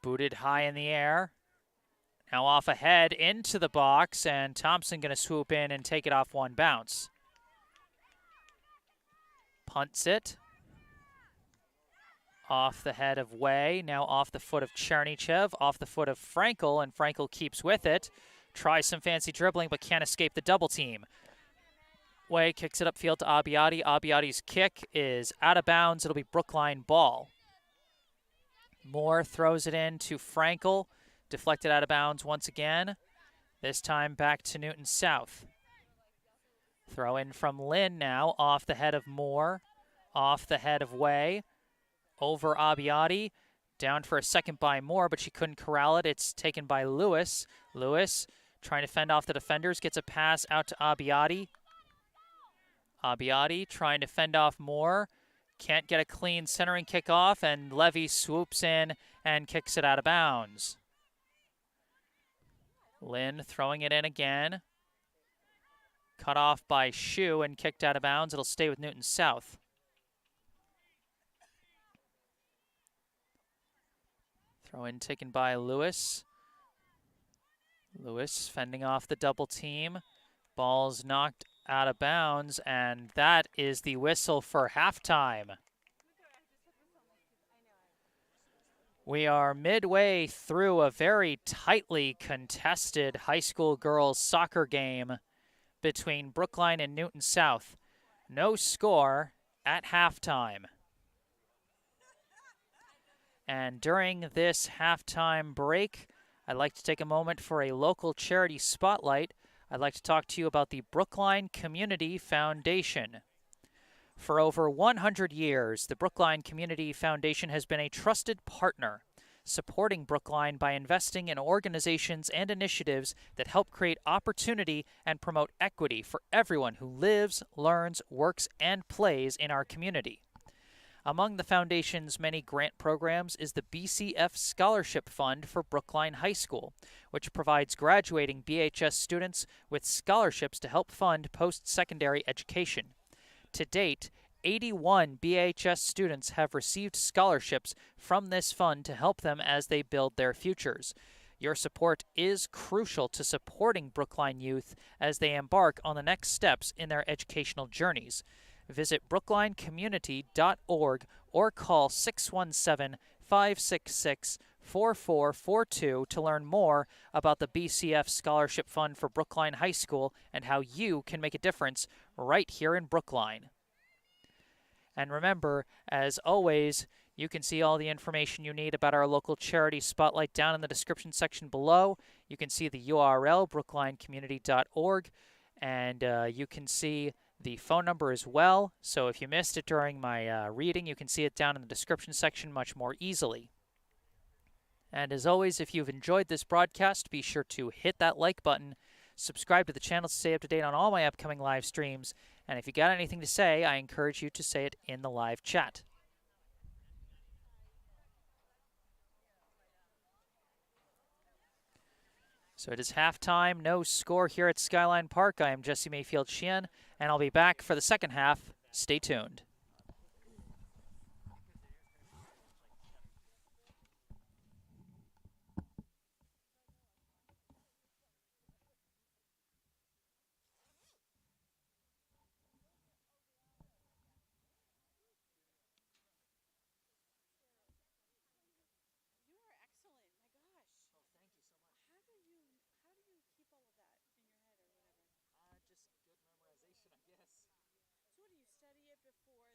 Booted high in the air. Now off ahead into the box, and Thompson going to swoop in and take it off one bounce. Punts it. Off the head of Way, now off the foot of Chernychev, off the foot of Frankel, and Frankel keeps with it. Tries some fancy dribbling, but can't escape the double team. Way kicks it upfield to Abbiati. Abbiati's kick is out of bounds. It'll be Brookline ball. Moore throws it in to Frankel. Deflected out of bounds once again. This time back to Newton South. Throw in from Lynn now, off the head of Moore, off the head of Way, over Abbiati, down for a second by Moore, but she couldn't corral it. It's taken by Lewis. Lewis trying to fend off the defenders, gets a pass out to Abbiati. Abbiati trying to fend off Moore, can't get a clean centering kick off, and Levy swoops in and kicks it out of bounds. Lynn throwing it in again. Cut off by Shu and kicked out of bounds. It'll stay with Newton South. Throw in taken by Lewis. Lewis fending off the double team. Ball's knocked out of bounds, and that is the whistle for halftime. We are midway through a very tightly contested high school girls soccer game between Brookline and Newton South. No score at halftime. And during this halftime break, I'd like to take a moment for a local charity spotlight. I'd like to talk to you about the Brookline Community Foundation. For over 100 years, the Brookline Community Foundation has been a trusted partner, supporting Brookline by investing in organizations and initiatives that help create opportunity and promote equity for everyone who lives, learns, works, and plays in our community. Among the foundation's many grant programs is the BCF Scholarship Fund for Brookline High School, which provides graduating BHS students with scholarships to help fund post-secondary education. To date, 81 BHS students have received scholarships from this fund to help them as they build their futures. Your support is crucial to supporting Brookline youth as they embark on the next steps in their educational journeys. Visit brooklinecommunity.org or call 617-566-4442 to learn more about the BCF Scholarship Fund for Brookline High School and how you can make a difference right here in Brookline. And remember, as always, you can see all the information you need about our local charity spotlight down in the description section below. You can see the URL, brooklinecommunity.org, and you can see the phone number as well. So if you missed it during my reading, you can see it down in the description section much more easily. And as always, if you've enjoyed this broadcast, be sure to hit that like button, subscribe to the channel to stay up to date on all my upcoming live streams, and if you got anything to say, I encourage you to say it in the live chat. So it is halftime, no score here at Skyline Park. I am Jesse Mayfield-Sheehan, and I'll be back for the second half. Stay tuned. You are excellent. My gosh. Oh, thank you so much. How do you keep all of that in your head or whatever? Just good memorization, I guess. So what do you study it before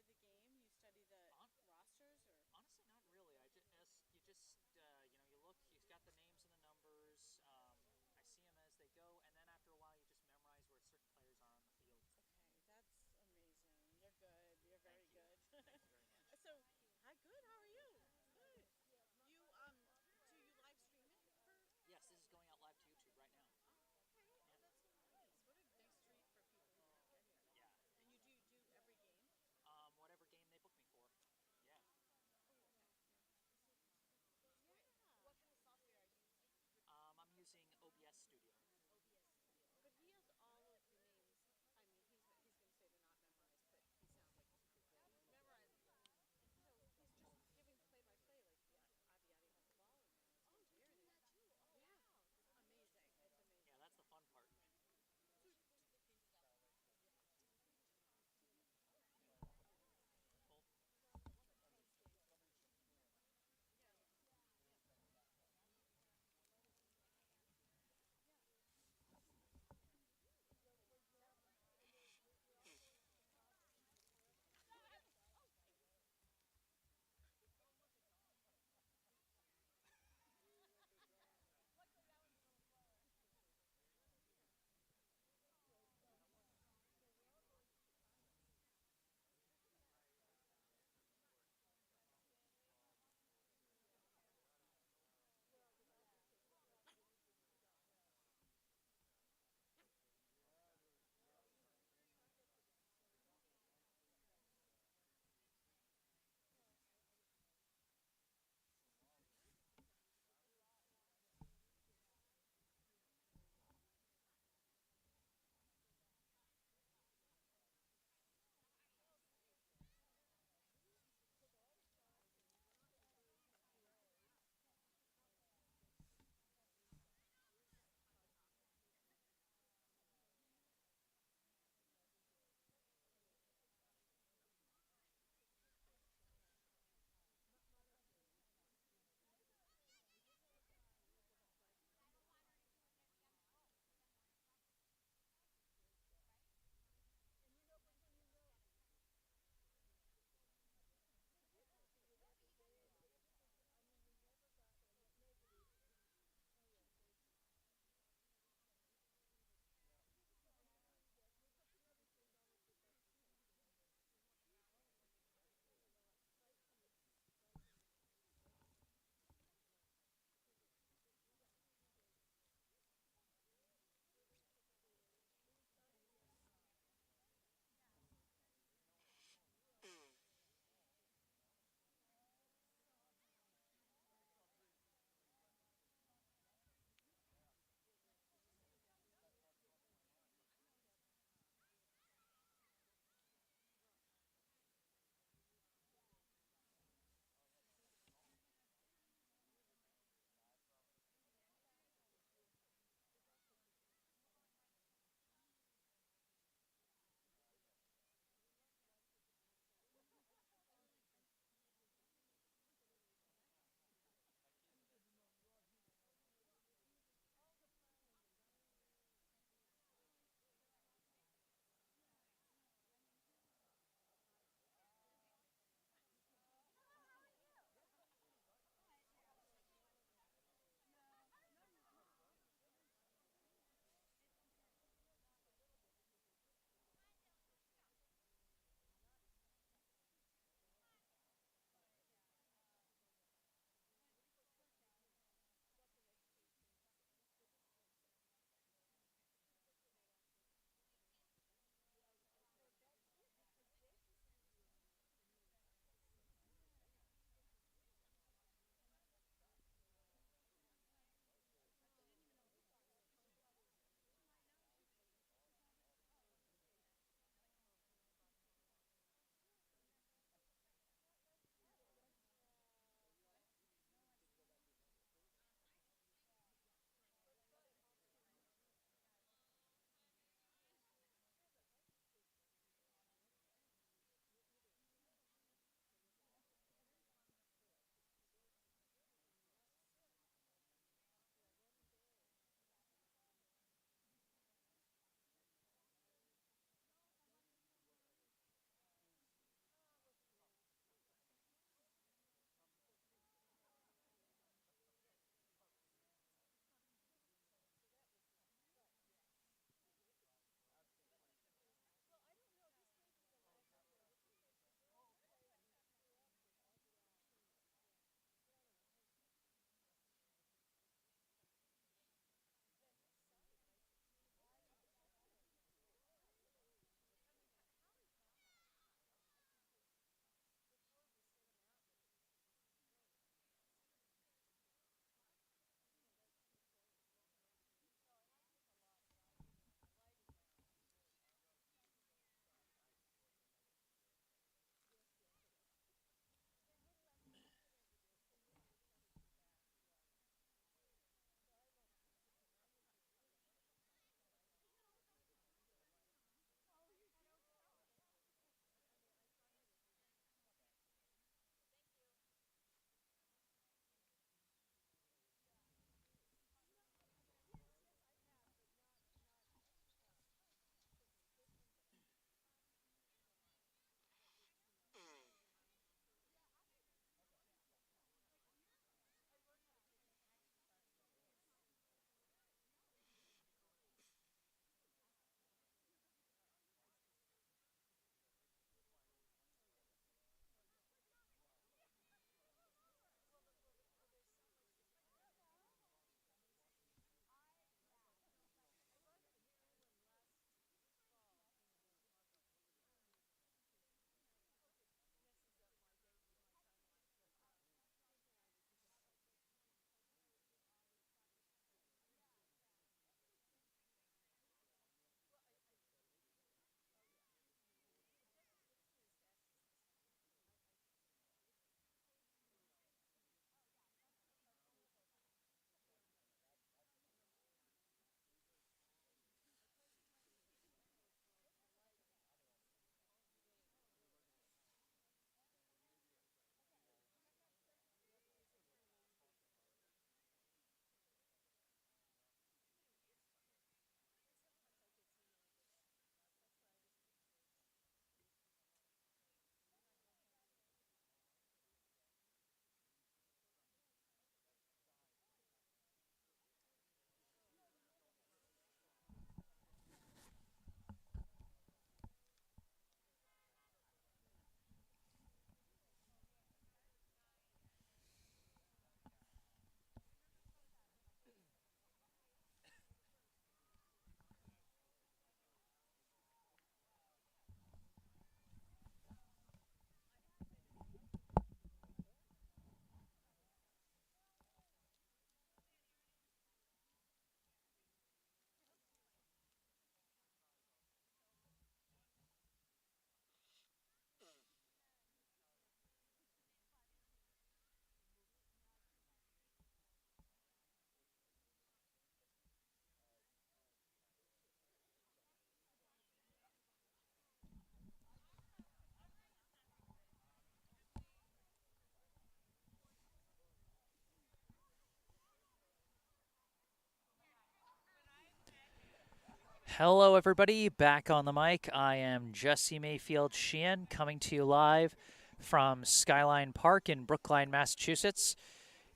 Hello, everybody. Back on the mic. I am Jesse Mayfield-Sheehan, coming to you live from Skyline Park in Brookline, Massachusetts,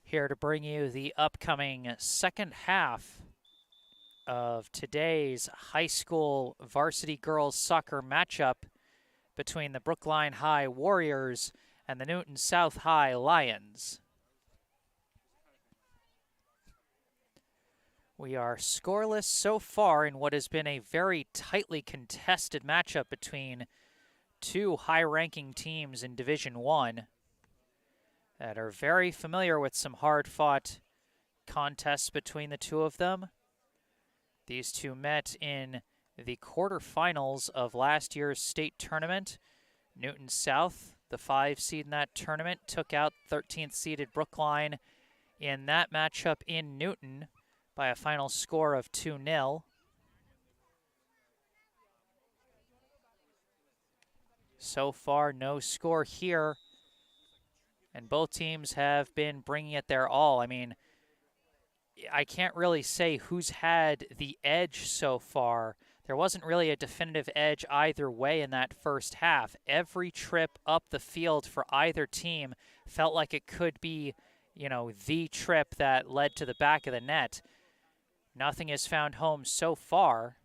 here to bring you the upcoming second half of today's high school varsity girls soccer matchup between the Brookline High Warriors and the Newton South High Lions. We are scoreless so far in what has been a very tightly contested matchup between two high-ranking teams in Division I that are very familiar with some hard-fought contests between the two of them. These two met in the quarterfinals of last year's state tournament. Newton South, the 5 seed in that tournament, took out 13th seeded Brookline in that matchup in Newton by a final score of 2-0. So far, no score here, and both teams have been bringing it their all. I mean, I can't really say who's had the edge so far. There wasn't really a definitive edge either way in that first half. Every trip up the field for either team felt like it could be, the trip that led to the back of the net. Nothing has found home so far,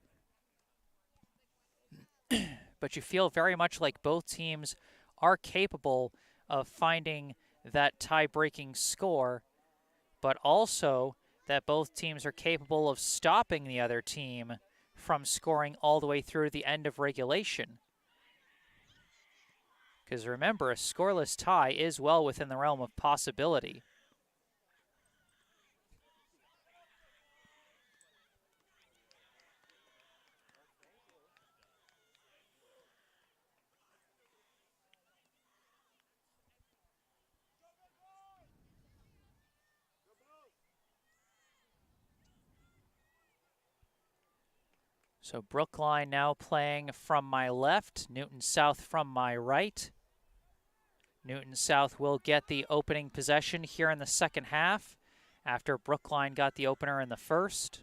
but you feel very much like both teams are capable of finding that tie-breaking score, but also that both teams are capable of stopping the other team from scoring all the way through the end of regulation. Because remember, a scoreless tie is well within the realm of possibility. So Brookline now playing from my left, Newton South from my right. Newton South will get the opening possession here in the second half after Brookline got the opener in the first.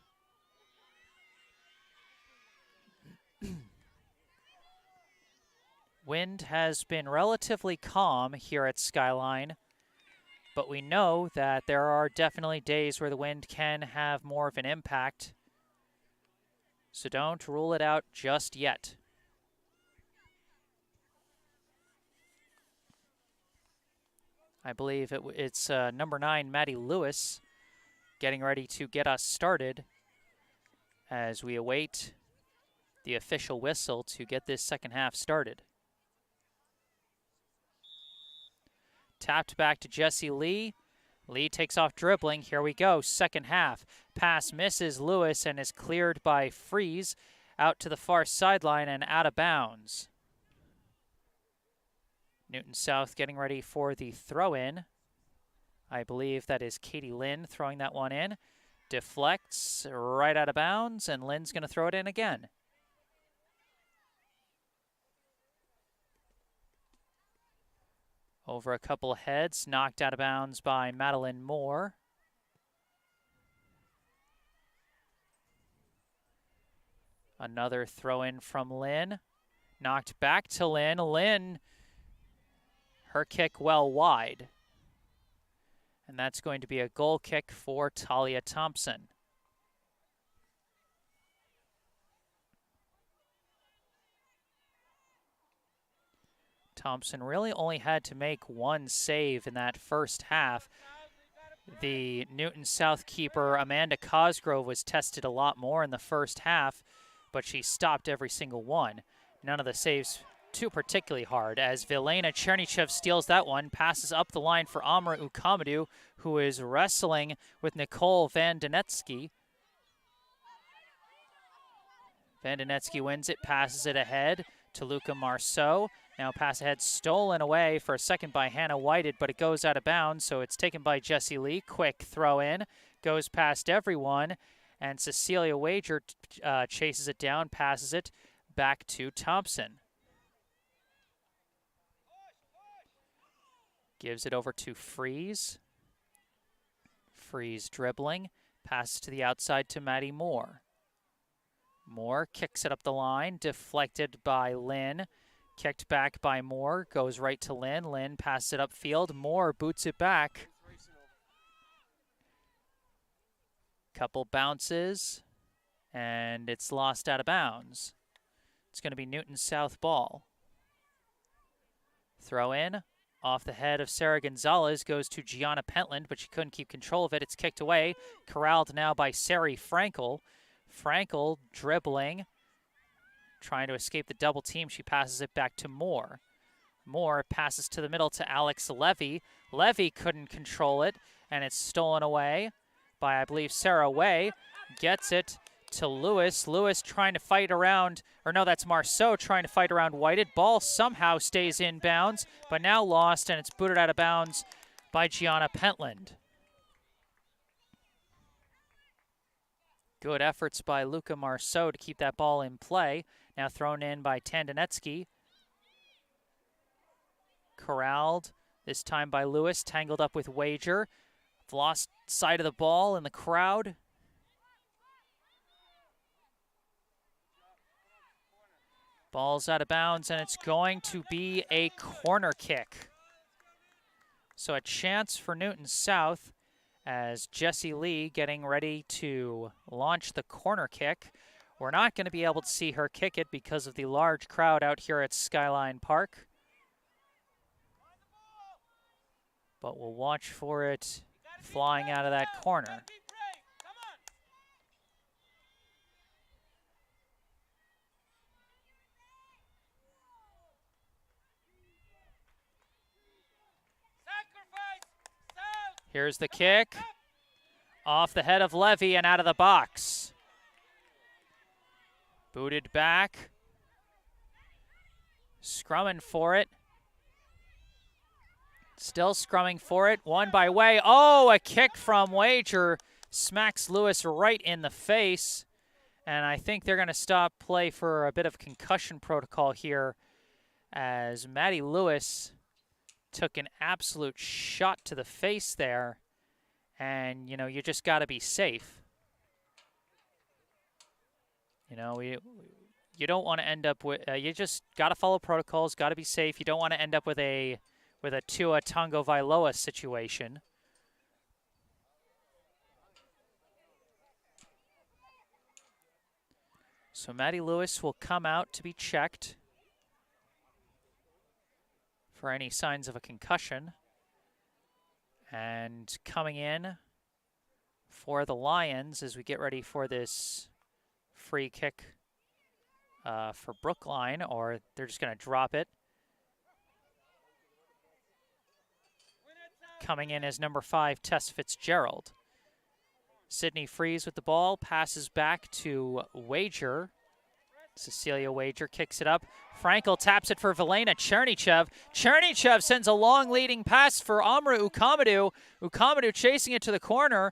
Wind has been relatively calm here at Skyline, but we know that there are definitely days where the wind can have more of an impact, so don't rule it out just yet. I believe it's number 9, Maddie Lewis, getting ready to get us started as we await the official whistle to get this second half started. Tapped back to Jesse Lee. Lee takes off dribbling. Here we go. Second half. Pass misses Lewis and is cleared by Freeze out to the far sideline and out of bounds. Newton South getting ready for the throw-in. I believe that is Katie Lynn throwing that one in. Deflects right out of bounds, and Lynn's going to throw it in again. Over a couple of heads, knocked out of bounds by Madeline Moore. Another throw-in from Lynn. Knocked back to Lynn. Lynn, her kick well wide. And that's going to be a goal kick for Talia Thompson. Thompson really only had to make one save in that first half. The Newton South keeper, Amanda Cosgrove, was tested a lot more in the first half, but she stopped every single one. None of the saves too particularly hard, as Vilena Chernychev steals that one, passes up the line for Amra Ukamadou, who is wrestling with Nicole Vandonetsky. Vandonetsky wins it, passes it ahead to Luca Marceau. Now pass ahead stolen away for a second by Hannah Whited, but it goes out of bounds, so it's taken by Jessie Lee. Quick throw in, goes past everyone, and Cecilia Wager chases it down, passes it back to Thompson. Gives it over to Freeze. Freeze dribbling, passes to the outside to Maddie Moore. Moore kicks it up the line, deflected by Lynn. Kicked back by Moore, goes right to Lynn. Lynn passes it upfield. Moore boots it back. Couple bounces, and it's lost out of bounds. It's going to be Newton South ball. Throw in, off the head of Sarah Gonzalez, goes to Gianna Pentland, but she couldn't keep control of it. It's kicked away, corralled now by Sari Frankel. Frankel dribbling, trying to escape the double team. She passes it back to Moore. Moore passes to the middle to Alex Levy. Levy couldn't control it, and it's stolen away by, I believe, Sarah Way. Gets it to Lewis. Lewis trying to fight around, or no, that's Marceau trying to fight around Whited. Ball somehow stays in bounds, but now lost, and it's booted out of bounds by Gianna Pentland. Good efforts by Luca Marceau to keep that ball in play. Now thrown in by Tandonetsky. Corralled, this time by Lewis, tangled up with Wager. Lost sight of the ball in the crowd. Ball's out of bounds, and it's going to be a corner kick. So a chance for Newton South as Jessie Lee getting ready to launch the corner kick. We're not going to be able to see her kick it because of the large crowd out here at Skyline Park. But we'll watch for it flying out of that corner. Here's the kick. Off the head of Levy and out of the box. Booted back. Scrumming for it. Still scrumming for it. Won by Way. Oh, a kick from Wager. Smacks Lewis right in the face. And I think they're going to stop play for a bit of concussion protocol here as Maddie Lewis took an absolute shot to the face there. And, you know, you just got to be safe. You know, you don't want to end up with, you just got to follow protocols, got to be safe. You don't want to end up with a Tua Tagovailoa situation. So Maddie Lewis will come out to be checked for any signs of a concussion. And coming in for the Lions as we get ready for this free kick for Brookline, or they're just going to drop it. Coming in as number 5, Tess Fitzgerald. Sydney Freeze with the ball, passes back to Wager. Cecilia Wager kicks it up. Frankel taps it for Velena Chernychev. Chernychev sends a long leading pass for Amra Ukamadou. Ukamadou chasing it to the corner.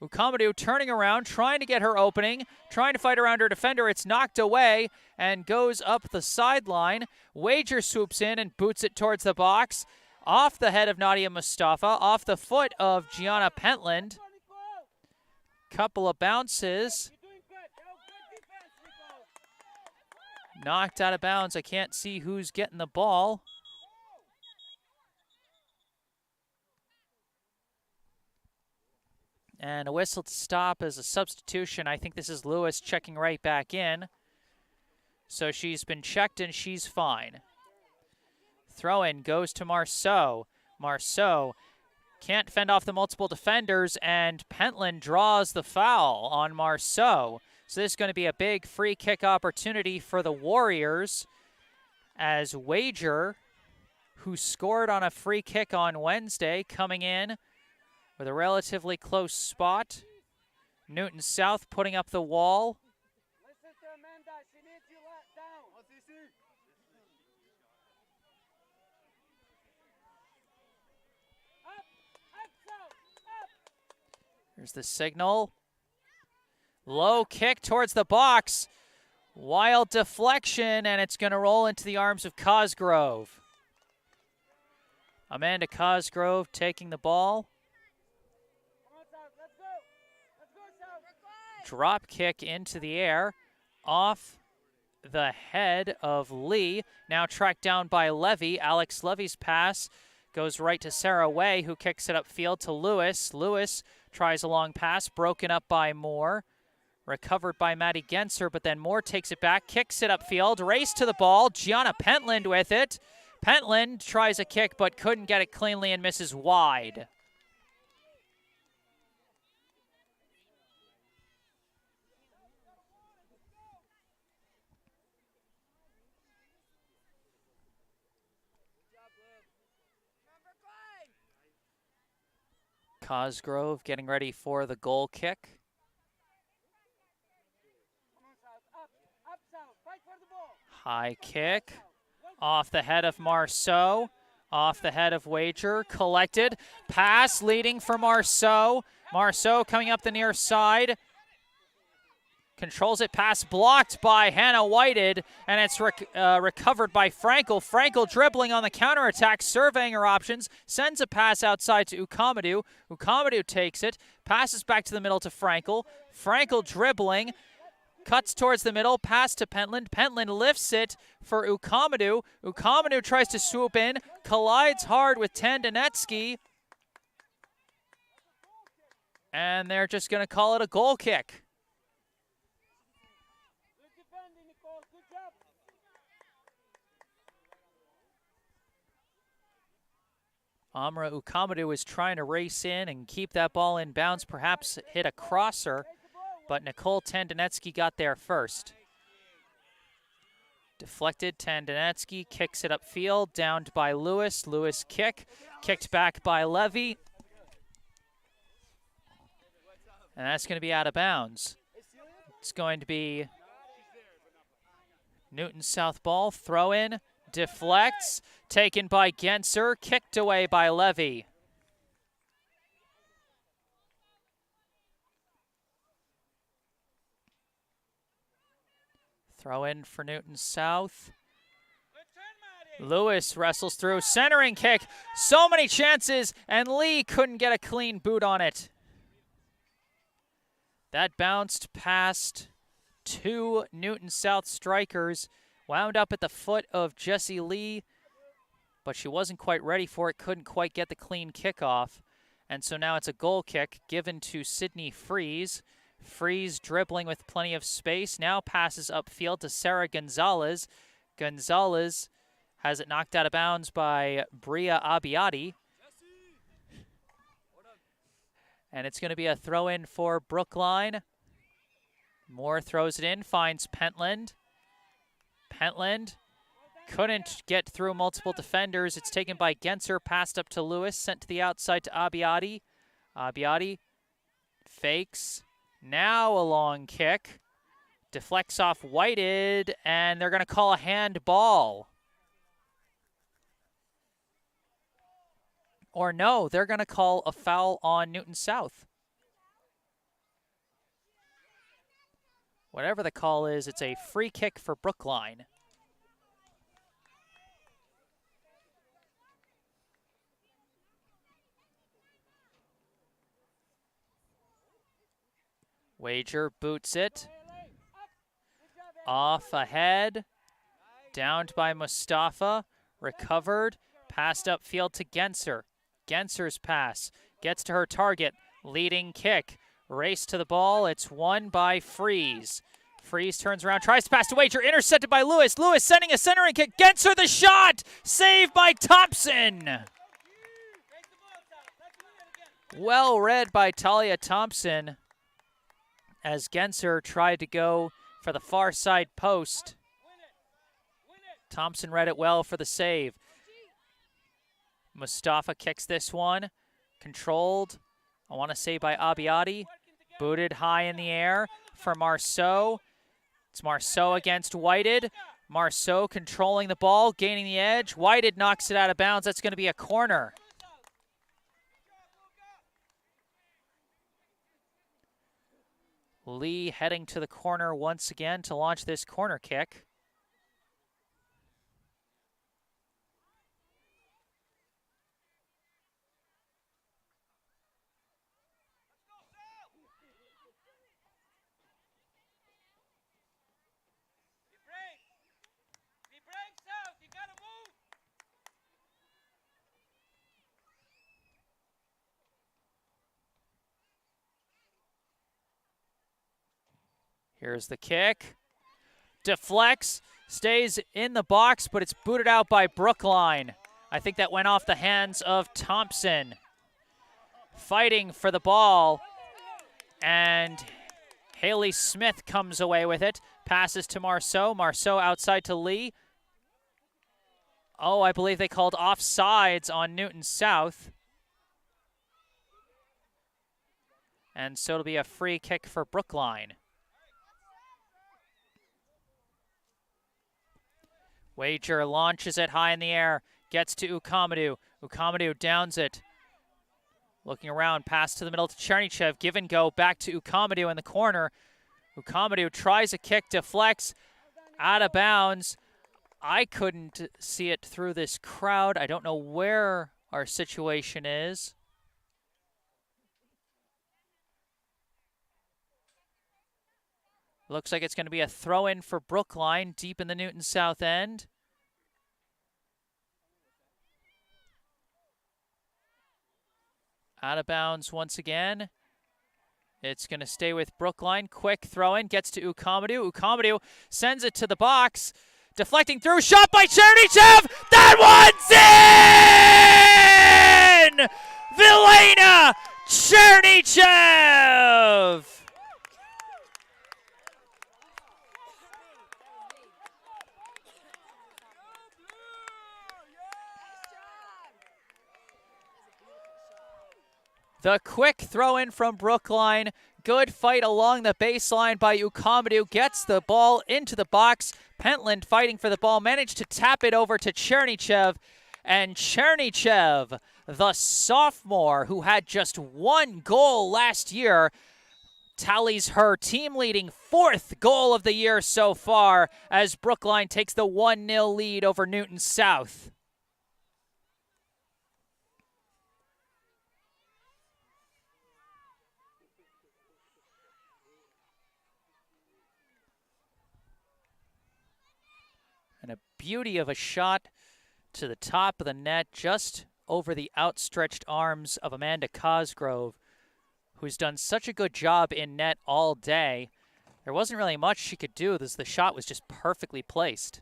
Ukamadou turning around, trying to get her opening, trying to fight around her defender. It's knocked away and goes up the sideline. Wager swoops in and boots it towards the box. Off the head of Nadia Mustafa, off the foot of Gianna Pentland. Couple of bounces. Knocked out of bounds. I can't see who's getting the ball. And a whistle to stop as a substitution. I think this is Lewis checking right back in. So she's been checked and she's fine. Throw-in goes to Marceau. Marceau can't fend off the multiple defenders, and Pentland draws the foul on Marceau. So this is going to be a big free kick opportunity for the Warriors as Wager, who scored on a free kick on Wednesday, coming in with a relatively close spot. Newton South putting up the wall. Here's the signal. Low kick towards the box. Wild deflection, and it's going to roll into the arms of Cosgrove. Amanda Cosgrove taking the ball. Drop kick into the air. off the head of Lee. Now tracked down by Levy. Alex Levy's pass goes right to Sarah Way, who kicks it upfield to Lewis. Lewis tries a long pass, broken up by Moore. Recovered by Maddie Genser, but then Moore takes it back, kicks it upfield, race to the ball. Gianna Pentland with it. Pentland tries a kick, but couldn't get it cleanly and misses wide. Cosgrove getting ready for the goal kick. High kick. Off the head of Marceau. Off the head of Wager. Collected. Pass leading for Marceau. Marceau coming up the near side. Controls it, pass blocked by Hannah Whited, and it's recovered by Frankel. Frankel dribbling on the counterattack, surveying her options, sends a pass outside to Ukamadou. Ukamadou takes it, passes back to the middle to Frankel. Frankel dribbling, cuts towards the middle, pass to Pentland. Pentland lifts it for Ukamadou. Ukamadou tries to swoop in, collides hard with Tandonetsky, and they're just going to call it a goal kick. Amra Ukamadou is trying to race in and keep that ball in bounds, perhaps hit a crosser, but Nicole Tandonetsky got there first. Deflected, Tandonetsky kicks it upfield, downed by Lewis. Lewis kicked back by Levy. And that's going to be out of bounds. It's going to be Newton South ball, throw in. Deflects, taken by Genser, kicked away by Levy. Throw in for Newton South. Lewis wrestles through, centering kick. So many chances, and Lee couldn't get a clean boot on it. That bounced past two Newton South strikers. Wound up at the foot of Jessie Lee, but she wasn't quite ready for it, couldn't quite get the clean kickoff. And so now it's a goal kick given to Sydney Freeze. Freeze dribbling with plenty of space, now passes upfield to Sarah Gonzalez. Gonzalez has it knocked out of bounds by Bria Abbiati. And it's going to be a throw-in for Brookline. Moore throws it in, finds Pentland. Pentland couldn't get through multiple defenders. It's taken by Genser, passed up to Lewis, sent to the outside to Abbiati. Abbiati fakes. Now a long kick. Deflects off Whited, and they're going to call a handball. Or no, they're going to call a foul on Newton South. Whatever the call is, it's a free kick for Brookline. Wager boots it. Off ahead. Downed by Mustafa. Recovered. Passed upfield to Genser. Genser's pass. Gets to her target. Leading kick. Race to the ball. It's won by Freeze. Freeze turns around, tries to pass to Wager. Intercepted by Lewis. Lewis sending a centering kick. Genser the shot. Saved by Thompson. Well read by Talia Thompson as Genser tried to go for the far side post. Thompson read it well for the save. Mustafa kicks this one. Controlled, I want to say by Abbiati. Booted high in the air for Marceau. It's Marceau against Whited. Marceau controlling the ball, gaining the edge. Whited knocks it out of bounds. That's going to be a corner. Lee heading to the corner once again to launch this corner kick. Here's the kick. Deflects, stays in the box, but it's booted out by Brookline. I think that went off the hands of Thompson. Fighting for the ball, and Haley Smith comes away with it. Passes to Marceau. Marceau outside to Lee. Oh, I believe they called offsides on Newton South. And so it'll be a free kick for Brookline. Wager launches it high in the air. Gets to Ukamadou. Ukamadou downs it. Looking around, pass to the middle to Chernychev. Give and go back to Ukamadou in the corner. Ukamadou tries a kick, deflects, out of bounds. I couldn't see it through this crowd. I don't know where our situation is. Looks like it's going to be a throw-in for Brookline deep in the Newton South end. Out of bounds once again. It's going to stay with Brookline. Quick throw-in, gets to Ukamadou. Ukamadou sends it to the box. Deflecting through, shot by Chernychev! That one's in! Vilena Chernychev! The quick throw-in from Brookline. Good fight along the baseline by Ukamadou. Gets the ball into the box. Pentland fighting for the ball. Managed to tap it over to Chernychev. And Chernychev, the sophomore who had just one goal last year, tallies her team-leading 4th goal of the year so far as Brookline takes the 1-0 lead over Newton South. And a beauty of a shot to the top of the net, just over the outstretched arms of Amanda Cosgrove, who's done such a good job in net all day. There wasn't really much she could do as the shot was just perfectly placed.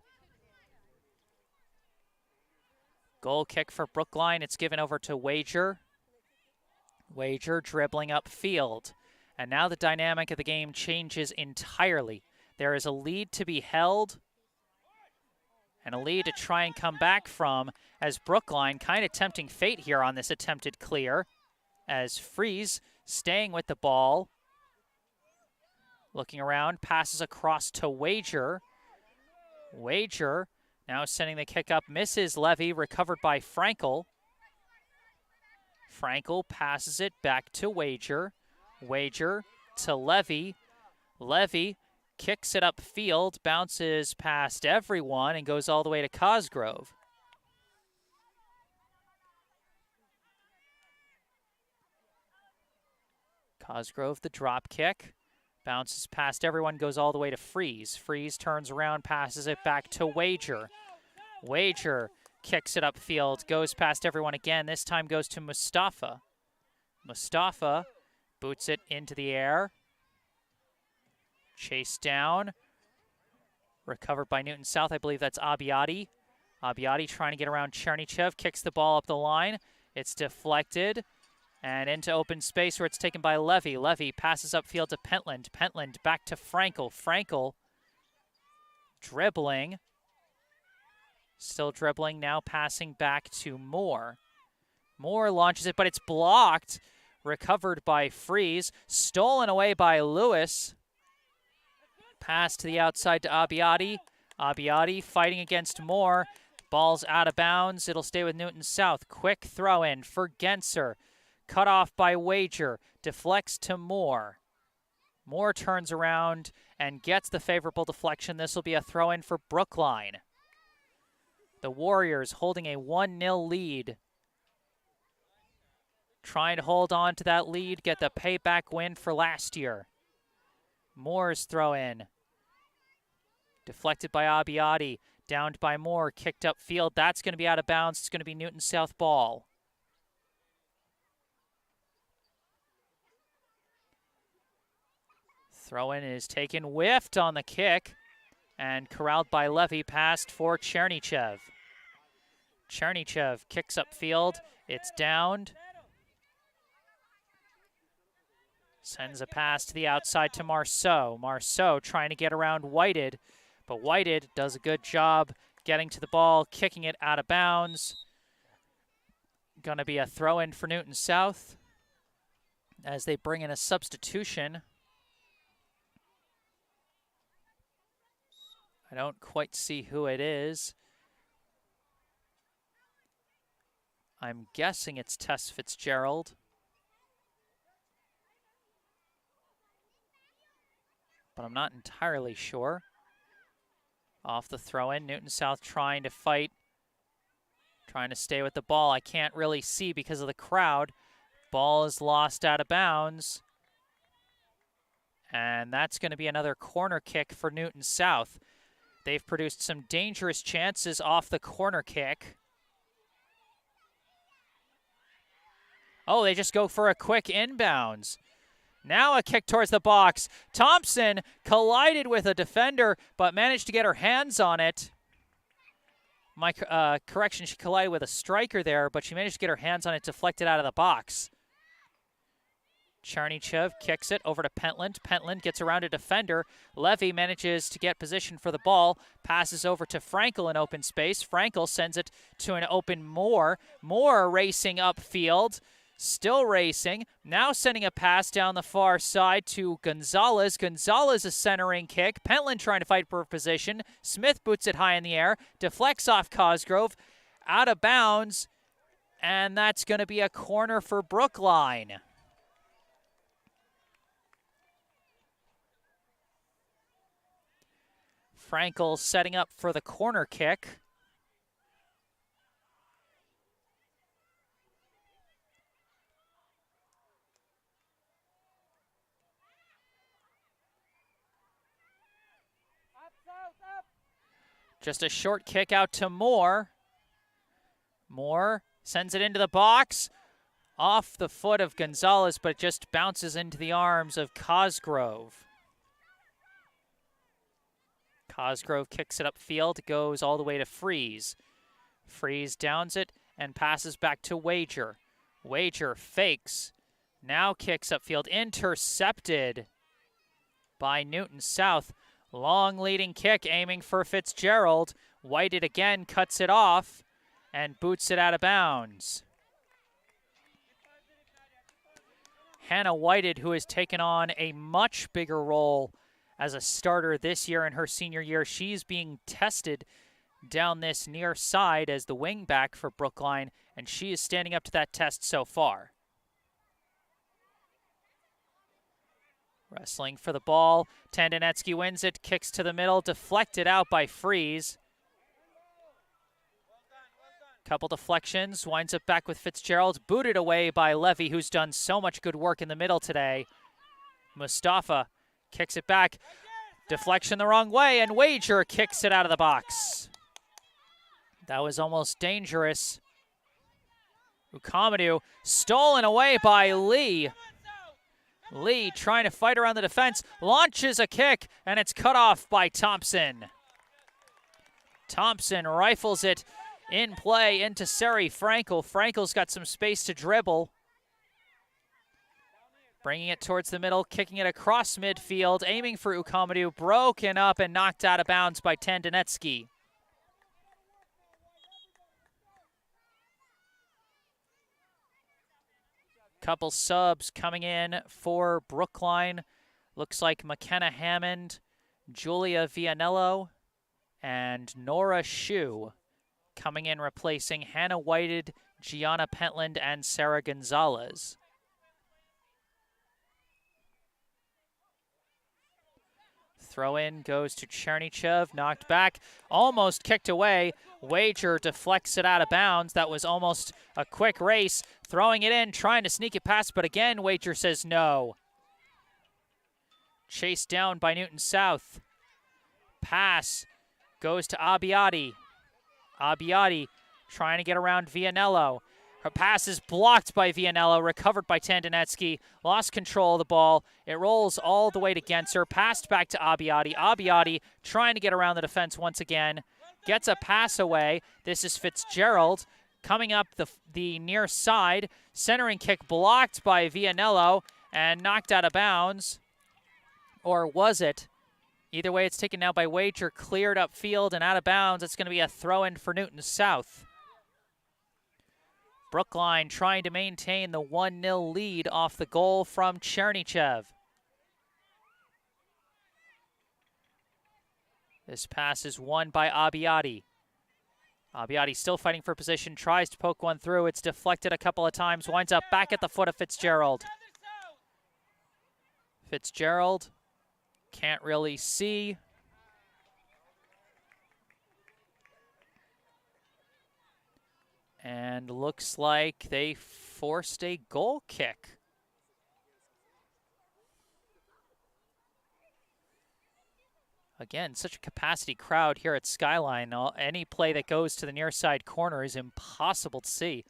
Goal kick for Brookline. It's given over to Wager. Wager dribbling upfield. And now the dynamic of the game changes entirely. There is a lead to be held, and a lead to try and come back from, as Brookline kind of tempting fate here on this attempted clear, as Freeze staying with the ball. Looking around, passes across to Wager. Wager now sending the kick up, misses Levy, recovered by Frankel. Frankel passes it back to Wager. Wager to Levy. Levy kicks it upfield, bounces past everyone, and goes all the way to Cosgrove. Cosgrove, the drop kick. Bounces past everyone, goes all the way to Freeze. Freeze turns around, passes it back to Wager. Wager kicks it upfield, goes past everyone again. This time goes to Mustafa. Mustafa boots it into the air. Chased down. Recovered by Newton South. I believe that's Abiati. Abiati trying to get around Chernychev. Kicks the ball up the line. It's deflected. And into open space where it's taken by Levy. Levy passes upfield to Pentland. Pentland back to Frankel. Frankel dribbling. Still dribbling, now passing back to Moore. Moore launches it, but it's blocked. Recovered by Freeze. Stolen away by Lewis. Pass to the outside to Abiati. Abiati fighting against Moore. Ball's out of bounds. It'll stay with Newton South. Quick throw in for Genser. Cut off by Wager. Deflects to Moore. Moore turns around and gets the favorable deflection. This will be a throw in for Brookline. The Warriors holding a 1-0 lead. Trying to hold on to that lead, get the payback win for last year. Moore's throw in. Deflected by Abiati. Downed by Moore. Kicked upfield. That's going to be out of bounds. It's going to be Newton South ball. Throw-in is taken, whiffed on the kick, and corralled by Levy, passed for Chernychev. Chernychev kicks upfield, it's downed. Sends a pass to the outside to Marceau. Marceau trying to get around Whited, but Whited does a good job getting to the ball, kicking it out of bounds. Going to be a throw-in for Newton South as they bring in a substitution. I don't quite see who it is. I'm guessing it's Tess Fitzgerald. But I'm not entirely sure. Off the throw-in, Newton South trying to fight, trying to stay with the ball. I can't really see because of the crowd. Ball is lost out of bounds. And that's going to be another corner kick for Newton South. They've produced some dangerous chances off the corner kick. Oh, they just go for a quick inbounds. Now a kick towards the box. Thompson collided with a defender, but managed to get her hands on it. My correction, she collided with a striker there, but she managed to get her hands on it, deflected out of the box. Chernychev kicks it over to Pentland. Pentland gets around a defender. Levy manages to get position for the ball. Passes over to Frankel in open space. Frankel sends it to an open Moore. Moore racing upfield. Still racing. Now sending a pass down the far side to Gonzalez. Gonzalez a centering kick. Pentland trying to fight for position. Smith boots it high in the air. Deflects off Cosgrove. Out of bounds. And that's going to be a corner for Brookline. Frankel setting up for the corner kick. Just a short kick out to Moore. Moore sends it into the box. Off the foot of Gonzalez, but it just bounces into the arms of Cosgrove. Cosgrove kicks it upfield, goes all the way to Freeze. Freeze downs it and passes back to Wager. Wager fakes, now kicks upfield, intercepted by Newton South. Long leading kick aiming for Fitzgerald. Whited again cuts it off and boots it out of bounds. Hannah Whited, who has taken on a much bigger role as a starter this year in her senior year. She's being tested down this near side as the wingback for Brookline, and she is standing up to that test so far. Wrestling for the ball. Tandonetsky wins it, kicks to the middle, deflected out by Freeze. Couple deflections, winds up back with Fitzgerald, booted away by Levy, who's done so much good work in the middle today. Mustafa kicks it back, deflection the wrong way, and Wager kicks it out of the box. That was almost dangerous. Ukamadu stolen away by Lee. Lee trying to fight around the defense, launches a kick, and it's cut off by Thompson. Thompson rifles it in play into Sari Frankel. Frankel's got some space to dribble. Bringing it towards the middle, kicking it across midfield, aiming for Ukamadu, broken up and knocked out of bounds by Tandonetsky. Couple subs coming in for Brookline. Looks like McKenna Hammond, Julia Vianello, and Nora Shue coming in replacing Hannah Whited, Gianna Pentland, and Sarah Gonzalez. Throw in goes to Chernychev, knocked back, almost kicked away. Wager deflects it out of bounds. That was almost a quick race. Throwing it in, trying to sneak it past, but again, Wager says no. Chased down by Newton South. Pass goes to Abbiati. Abbiati trying to get around Vianello. Her pass is blocked by Vianello, recovered by Tandonetsky, lost control of the ball. It rolls all the way to Genser, passed back to Abbiati. Abbiati trying to get around the defense once again, gets a pass away. This is Fitzgerald coming up the near side. Centering kick blocked by Vianello and knocked out of bounds. Or was it? Either way, it's taken now by Wager, cleared upfield and out of bounds. It's going to be a throw-in for Newton South. Brookline trying to maintain the 1-0 lead off the goal from Chernychev. This pass is won by Abbiati. Abbiati still fighting for position, tries to poke one through. It's deflected a couple of times, winds up back at the foot of Fitzgerald. Fitzgerald can't really see. And looks like they forced a goal kick. Again, such a capacity crowd here at Skyline. Any play that goes to the near side corner is impossible to see.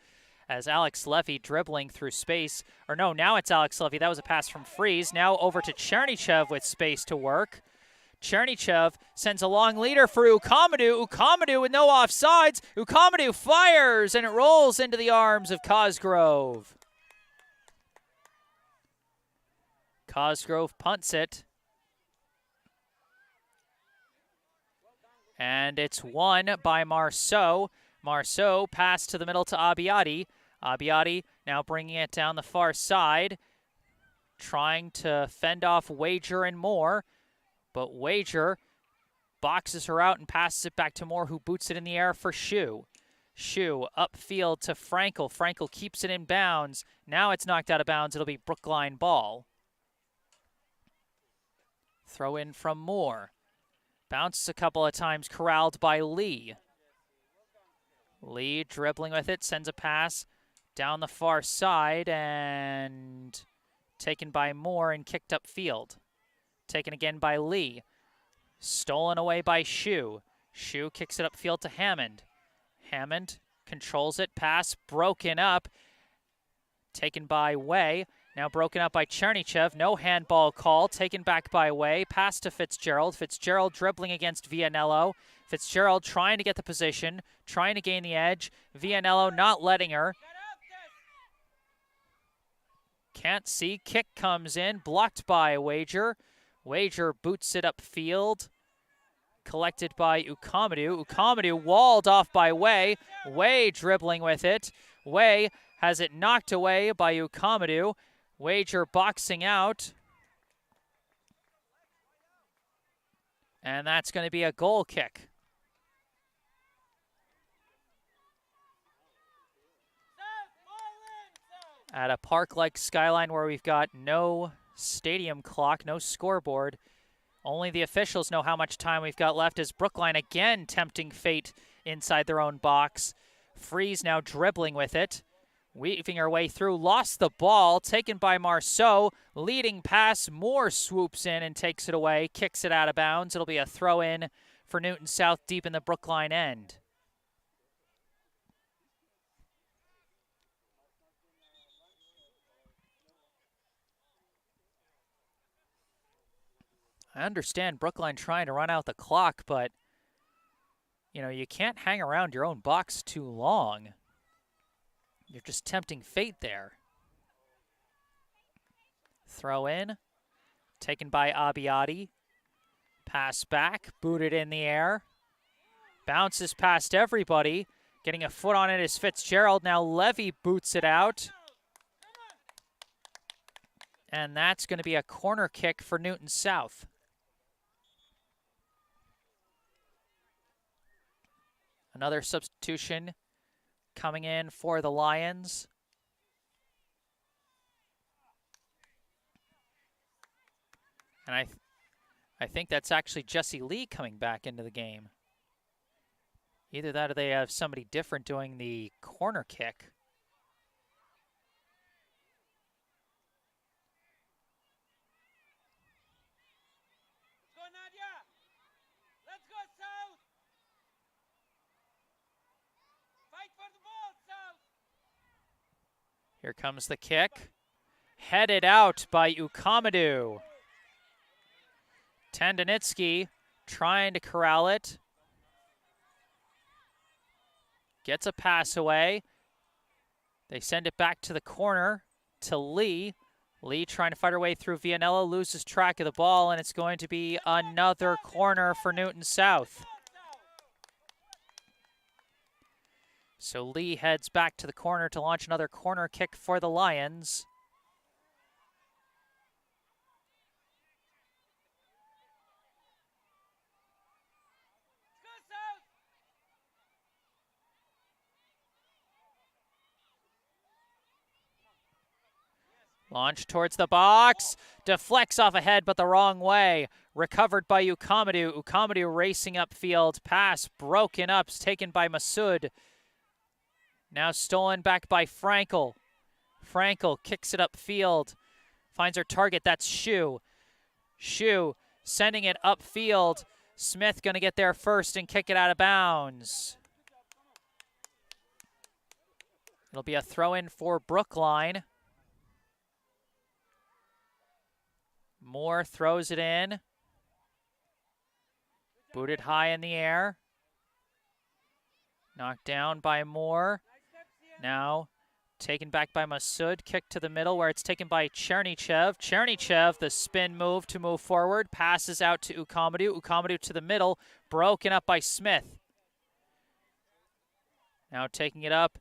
As Alex Levy dribbling through space. Or no, now it's Alex Levy. That was a pass from Freeze. Now over to Chernychev with space to work. Chernychev sends a long leader for Ukamadou. Ukamadou with no offsides. Ukamadou fires, and it rolls into the arms of Cosgrove. Cosgrove punts it. And it's won by Marceau. Marceau passed to the middle to Abbiati. Abbiati now bringing it down the far side. Trying to fend off Wager and Moore. But Wager boxes her out and passes it back to Moore, who boots it in the air for Shu. Shu upfield to Frankel. Frankel keeps it in bounds. Now it's knocked out of bounds. It'll be Brookline ball. Throw in from Moore. Bounces a couple of times, corralled by Lee. Lee dribbling with it, sends a pass down the far side and taken by Moore and kicked upfield. Taken again by Lee. Stolen away by Shu. Shu kicks it upfield to Hammond. Hammond controls it. Pass broken up. Taken by Way. Now broken up by Chernychev. No handball call. Taken back by Way. Pass to Fitzgerald. Fitzgerald dribbling against Vianello. Fitzgerald trying to get the position. Trying to gain the edge. Vianello not letting her. Can't see. Kick comes in. Blocked by Wager. Wager boots it upfield. Collected by Ukamadou. Ukamadou walled off by Way. Way dribbling with it. Way has it knocked away by Ukamadou. Wager boxing out. And that's going to be a goal kick. At a park like Skyline where we've got no stadium clock, no scoreboard. Only the officials know how much time we've got left as Brookline again tempting fate inside their own box. Freeze now dribbling with it. Weaving her way through, lost the ball, taken by Marceau. Leading pass, Moore swoops in and takes it away, kicks it out of bounds. It'll be a throw in for Newton South deep in the Brookline end. I understand Brookline trying to run out the clock, but, you know, you can't hang around your own box too long. You're just tempting fate there. Throw in, taken by Abbiati. Pass back, booted in the air. Bounces past everybody. Getting a foot on it is Fitzgerald. Now Levy boots it out. And that's going to be a corner kick for Newton South. Another substitution coming in for the Lions. And I think that's actually Jesse Lee coming back into the game. Either that or they have somebody different doing the corner kick. Here comes the kick. Headed out by Ukamadu. Tendonitsky trying to corral it. Gets a pass away. They send it back to the corner to Lee. Lee trying to fight her way through Vianello, loses track of the ball, and it's going to be another corner for Newton South. So Lee heads back to the corner to launch another corner kick for the Lions. Launch towards the box, deflects off ahead, but the wrong way. Recovered by Ukamadu. Ukamadu racing upfield. Pass broken up, taken by Masood. Now stolen back by Frankel. Frankel kicks it upfield. Finds her target, that's Shu. Shu sending it upfield. Smith going to get there first and kick it out of bounds. It'll be a throw-in for Brookline. Moore throws it in. Booted high in the air. Knocked down by Moore. Now taken back by Masood. Kick to the middle where it's taken by Chernychev. Chernychev, the spin move to move forward. Passes out to Ukamadu. Ukamadu to the middle. Broken up by Smith. Now taking it up.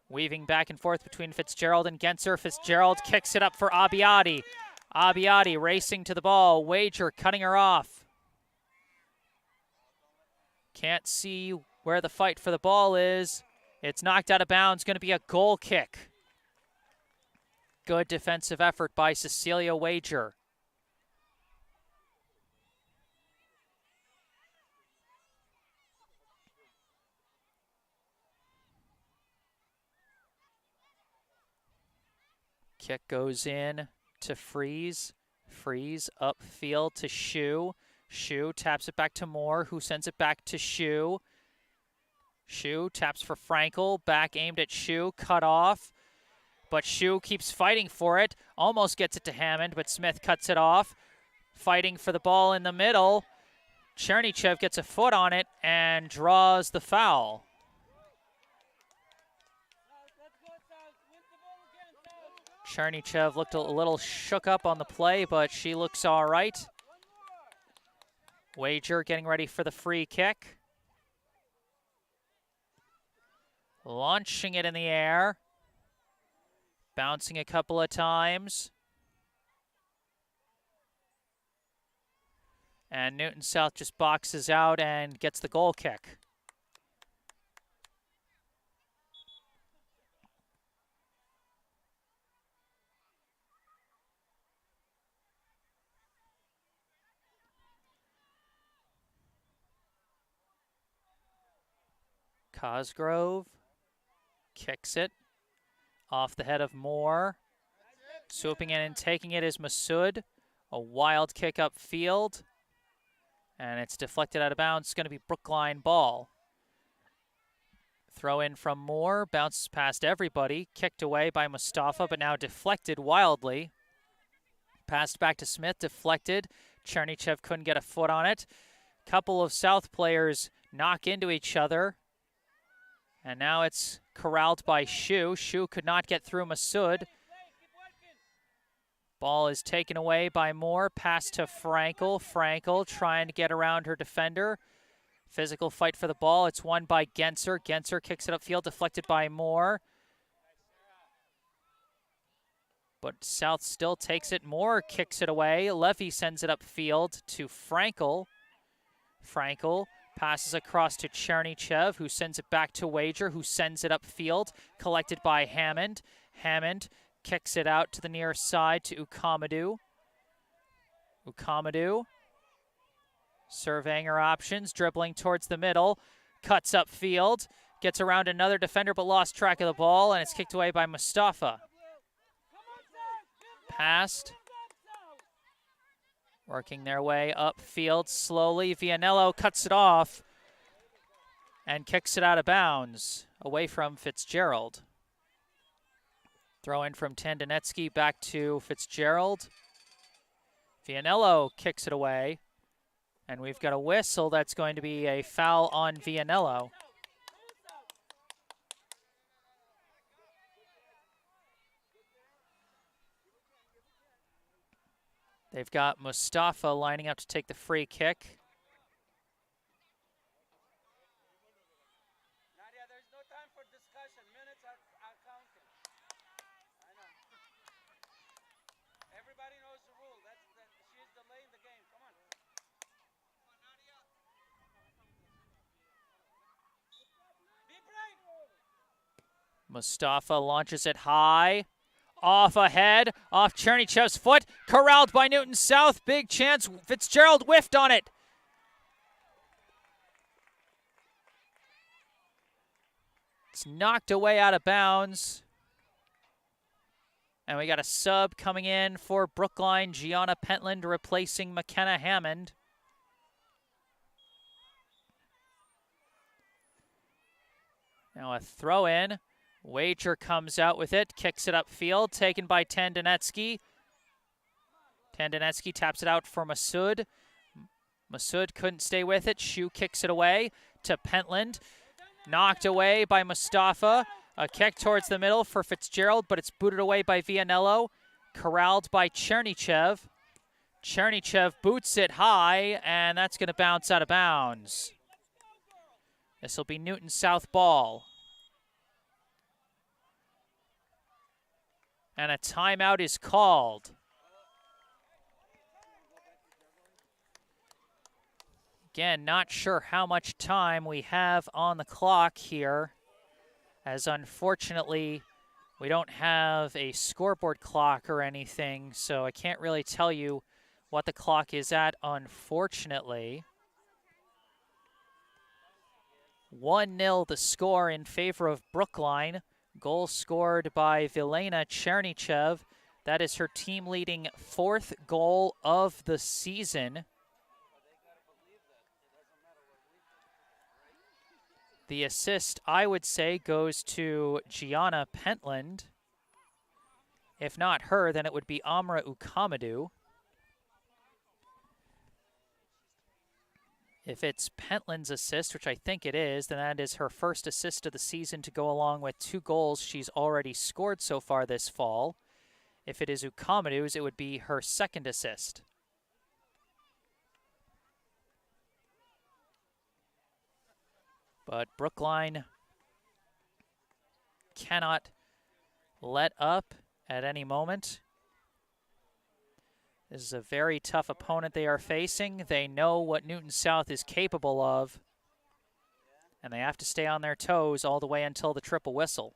Weaving back and forth between Fitzgerald and Genser. Fitzgerald kicks it up for Abbiati. Abbiati racing to the ball. Wager cutting her off. Can't see where the fight for the ball is. It's knocked out of bounds. Going to be a goal kick. Good defensive effort by Cecilia Wager. Kick goes in to Freeze. Freeze upfield to Shu. Shu taps it back to Moore, who sends it back to Shu. Shu taps for Frankel. Back aimed at Shu. Cut off. But Shu keeps fighting for it. Almost gets it to Hammond, but Smith cuts it off. Fighting for the ball in the middle. Chernychev gets a foot on it and draws the foul. Chernychev looked a little shook up on the play, but she looks all right. Wager getting ready for the free kick. Launching it in the air. Bouncing a couple of times. And Newton South just boxes out and gets the goal kick. Cosgrove kicks it off the head of Moore. Swooping in and taking it is Masood. A wild kick upfield. And it's deflected out of bounds. It's going to be Brookline ball. Throw in from Moore. Bounces past everybody. Kicked away by Mustafa, but now deflected wildly. Passed back to Smith. Deflected. Chernychev couldn't get a foot on it. Couple of South players knock into each other. And now it's corralled by Shu. Shu could not get through Masood. Ball is taken away by Moore. Pass to Frankel. Frankel trying to get around her defender. Physical fight for the ball. It's won by Genser. Genser kicks it upfield, deflected by Moore. But South still takes it. Moore kicks it away. Levy sends it upfield to Frankel. Frankel passes across to Chernychev, who sends it back to Wager, who sends it upfield, collected by Hammond. Hammond kicks it out to the near side to Ukamadu. Ukamadu surveying her options, dribbling towards the middle, cuts upfield, gets around another defender but lost track of the ball, and it's kicked away by Mustafa. Passed. Working their way upfield slowly. Vianello cuts it off and kicks it out of bounds away from Fitzgerald. Throw in from Tandonetsky back to Fitzgerald. Vianello kicks it away. And we've got a whistle. That's going to be a foul on Vianello. They've got Mustafa lining up to take the free kick. Nadia, there's no time for discussion. Minutes are counting. I know. Everybody knows the rule. She's delaying the game. Come on. Come on, Nadia. Be brave. Mustafa launches it high. Off ahead, off Chernychev's foot, corralled by Newton South. Big chance. Fitzgerald whiffed on it. It's knocked away out of bounds. And we got a sub coming in for Brookline, Gianna Pentland replacing McKenna Hammond. Now a throw in. Wager comes out with it, kicks it upfield, taken by Tandonetsky. Tandonetsky taps it out for Masood. Masood couldn't stay with it. Shu kicks it away to Pentland. Knocked away by Mustafa. A kick towards the middle for Fitzgerald, but it's booted away by Vianello. Corralled by Chernychev. Chernychev boots it high, and that's going to bounce out of bounds. This will be Newton South ball. And a timeout is called. Again, not sure how much time we have on the clock here, as unfortunately we don't have a scoreboard clock or anything, so I can't really tell you what the clock is at, unfortunately. 1-0 the score in favor of Brookline. Goal scored by Vilena Chernychev. That is her team-leading 4th goal of the season. The assist, I would say, goes to Gianna Pentland. If not her, then it would be Amra Ukamadu. If it's Pentland's assist, which I think it is, then that is her first assist of the season to go along with 2 goals she's already scored so far this fall. If it is Ukamadu's, it would be her 2nd assist. But Brookline cannot let up at any moment. This is a very tough opponent they are facing. They know what Newton South is capable of, and they have to stay on their toes all the way until the triple whistle.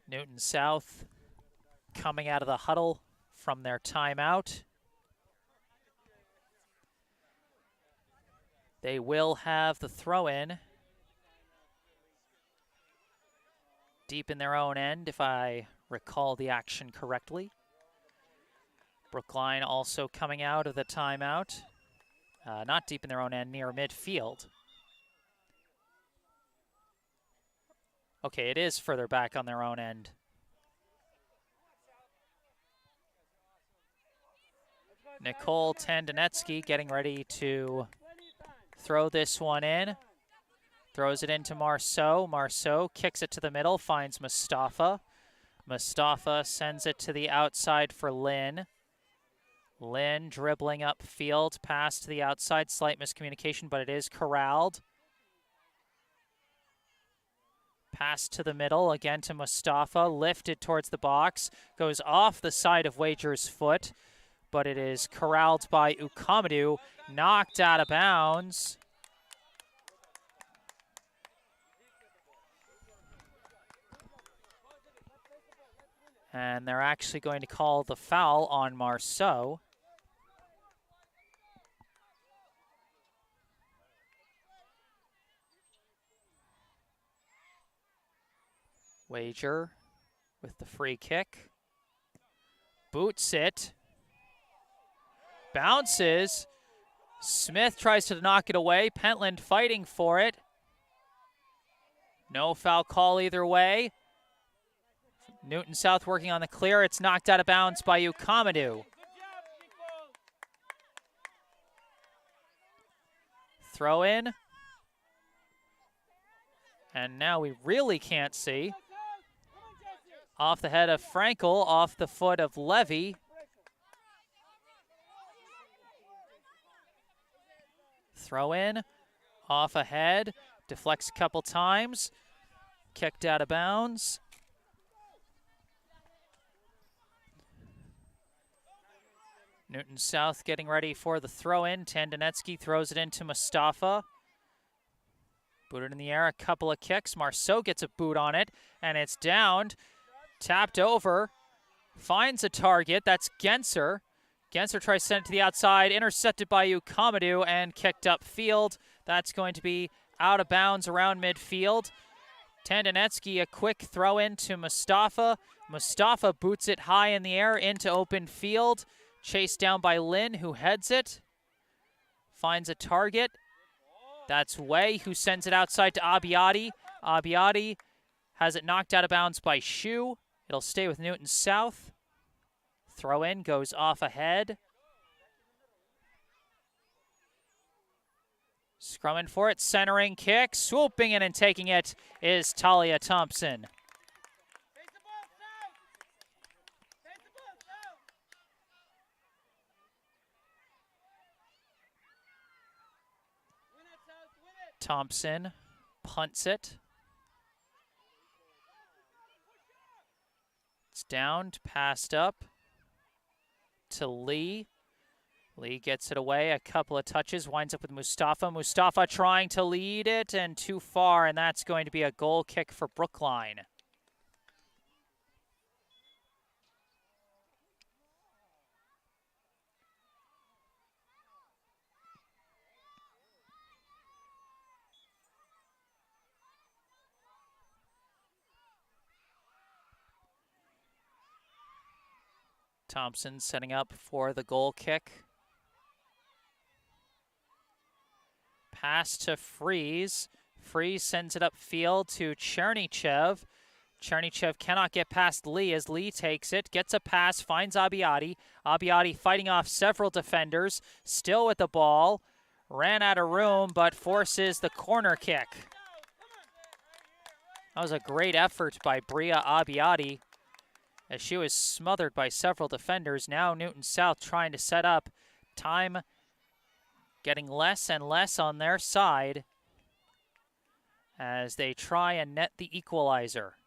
Newton South coming out of the huddle from their timeout. They will have the throw-in deep in their own end, if I recall the action correctly. Brookline also coming out of the timeout. Not deep in their own end, near midfield. Okay, it is further back on their own end. Nicole Tandonetsky getting ready to throw this one in. Throws it into Marceau. Marceau kicks it to the middle, finds Mustafa. Mustafa sends it to the outside for Lynn. Lynn dribbling upfield, pass to the outside, slight miscommunication, but it is corralled. Pass to the middle, again to Mustafa, lifted towards the box, goes off the side of Wager's foot, but it is corralled by Ukamadu, knocked out of bounds. And they're actually going to call the foul on Marceau. Wager with the free kick. Boots it. Bounces. Smith tries to knock it away. Pentland fighting for it. No foul call either way. Newton South working on the clear. It's knocked out of bounds by Ukamadu. Throw in. And now we really can't see. Off the head of Frankel, off the foot of Levy. Throw in, off ahead, deflects a couple times, kicked out of bounds. Newton South getting ready for the throw-in. Tandonetsky throws it into Mustafa. Booted in the air, a couple of kicks. Marceau gets a boot on it, and it's downed. Tapped over, finds a target. That's Genser. Genser tries to send it to the outside, intercepted by Ukamadu, and kicked upfield. That's going to be out of bounds around midfield. Tandonetsky, a quick throw in to Mustafa. Mustafa boots it high in the air into open field. Chased down by Lynn, who heads it. Finds a target. That's Way, who sends it outside to Abbiati. Abbiati has it knocked out of bounds by Shu. It'll stay with Newton South. Throw in goes off ahead. Scrumming for it, centering kick. Swooping in and taking it is Talia Thompson. Thompson punts it. It's downed, passed up to Lee. Lee gets it away, a couple of touches, winds up with Mustafa. Mustafa trying to lead it and too far, and that's going to be a goal kick for Brookline. Thompson setting up for the goal kick. Pass to Freeze. Freeze sends it upfield to Chernychev. Chernychev cannot get past Lee as Lee takes it, gets a pass, finds Abbiati. Abbiati fighting off several defenders, still with the ball. Ran out of room, but forces the corner kick. That was a great effort by Bria Abbiati, as she was smothered by several defenders. Now Newton South trying to set up. Time getting less and less on their side as they try and net the equalizer.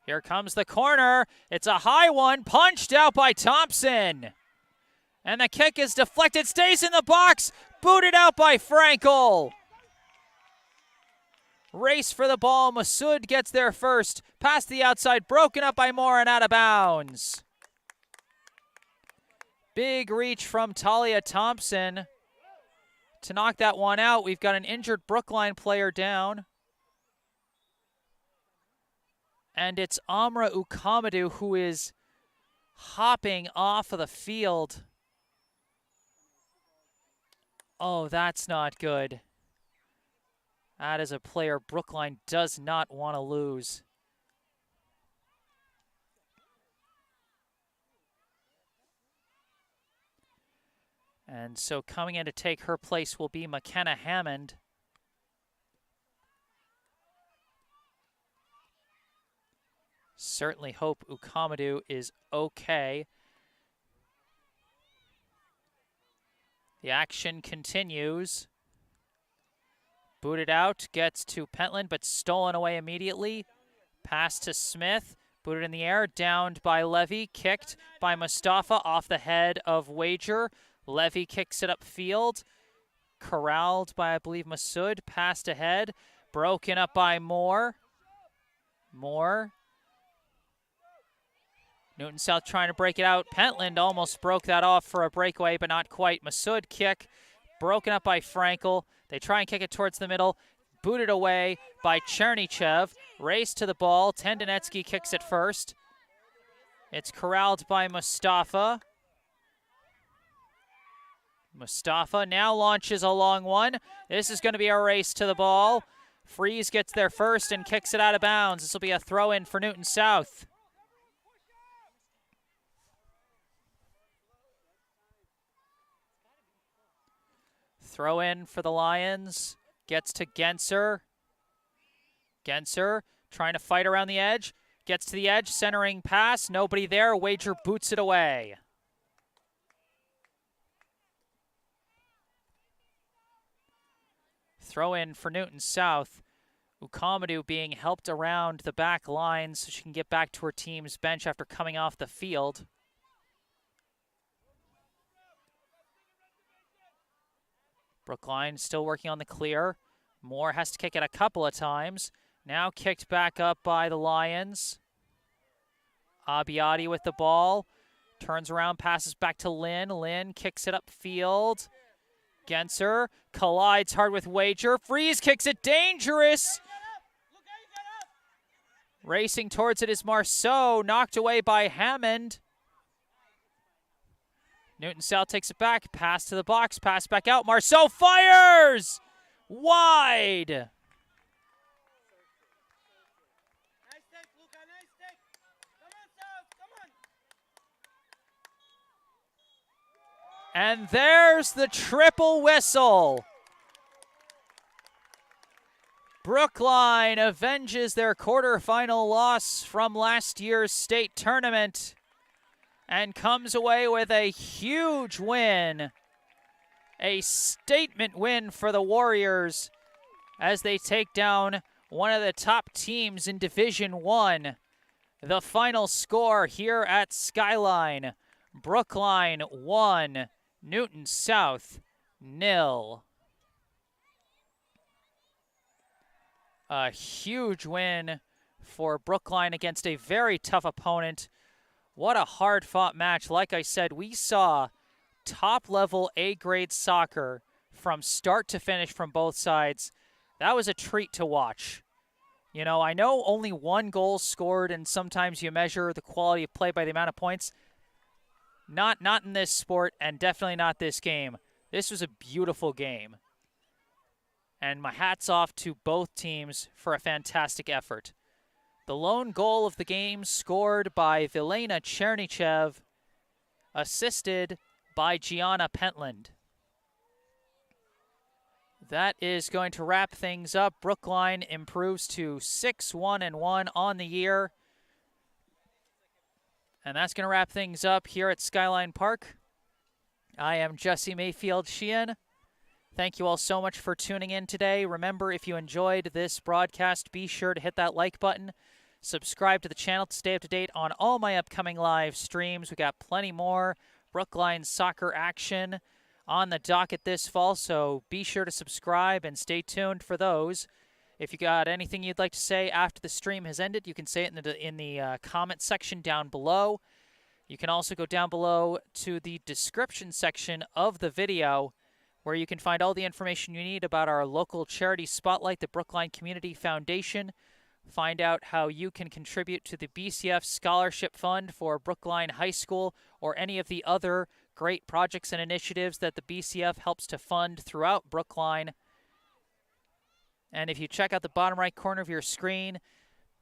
Here comes the corner. It's a high one, punched out by Thompson. And the kick is deflected, stays in the box, booted out by Frankel. Race for the ball. Masood gets there first. Past the outside, broken up by Moore and out of bounds. Big reach from Talia Thompson to knock that one out. We've got an injured Brookline player down. And it's Amra Ukamadu who is hopping off of the field. Oh, that's not good. That is a player Brookline does not want to lose. And so coming in to take her place will be McKenna Hammond. Certainly hope Ukamadu is okay. The action continues. Booted out, gets to Pentland, but stolen away immediately. Pass to Smith, booted in the air, downed by Levy, kicked by Mustafa off the head of Wager. Levy kicks it upfield, corralled by, I believe, Masood, passed ahead, broken up by Moore. Newton South trying to break it out. Pentland almost broke that off for a breakaway, but not quite. Masood kick, broken up by Frankel. They try and kick it towards the middle. Booted away by Chernychev. Race to the ball. Tendonetsky kicks it first. It's corralled by Mustafa. Mustafa now launches a long one. This is going to be a race to the ball. Freeze gets there first and kicks it out of bounds. This will be a throw-in for Newton South. Throw in for the Lions. Gets to Genser. Genser trying to fight around the edge. Gets to the edge, centering pass. Nobody there. Wager boots it away. Throw in for Newton South. Ukamadu being helped around the back line so she can get back to her team's bench after coming off the field. Brookline still working on the clear. Moore has to kick it a couple of times. Now kicked back up by the Lions. Abbiati with the ball. Turns around, passes back to Lynn. Lynn kicks it upfield. Genser collides hard with Wager. Freeze kicks it, dangerous. Racing towards it is Marceau, knocked away by Hammond. Newton South takes it back, pass to the box, pass back out. Marceau fires! Wide! Nice take, Luca, nice take. Come on, South, come on. And there's the triple whistle. Brookline avenges their quarterfinal loss from last year's state tournament and comes away with a huge win. A statement win for the Warriors as they take down one of the top teams in Division I. The final score here at Skyline: Brookline 1, Newton South 0. A huge win for Brookline against a very tough opponent. What a hard-fought match. Like I said, we saw top-level A-grade soccer from start to finish from both sides. That was a treat to watch. You know, I know only one goal scored, and sometimes you measure the quality of play by the amount of points. Not in this sport, and definitely not this game. This was a beautiful game. And my hat's off to both teams for a fantastic effort. The lone goal of the game scored by Vilena Chernychev, assisted by Gianna Pentland. That is going to wrap things up. Brookline improves to 6-1-1 on the year. And that's going to wrap things up here at Skyline Park. I am Jesse Mayfield-Sheehan. Thank you all so much for tuning in today. Remember, if you enjoyed this broadcast, be sure to hit that like button. Subscribe to the channel to stay up to date on all my upcoming live streams. We got plenty more Brookline soccer action on the docket this fall, so be sure to subscribe and stay tuned for those. If you got anything you'd like to say after the stream has ended, you can say it in the comment section down below. You can also go down below to the description section of the video, where you can find all the information you need about our local charity spotlight, the Brookline Community Foundation. Find out how you can contribute to the BCF Scholarship Fund for Brookline High School or any of the other great projects and initiatives that the BCF helps to fund throughout Brookline. And if you check out the bottom right corner of your screen,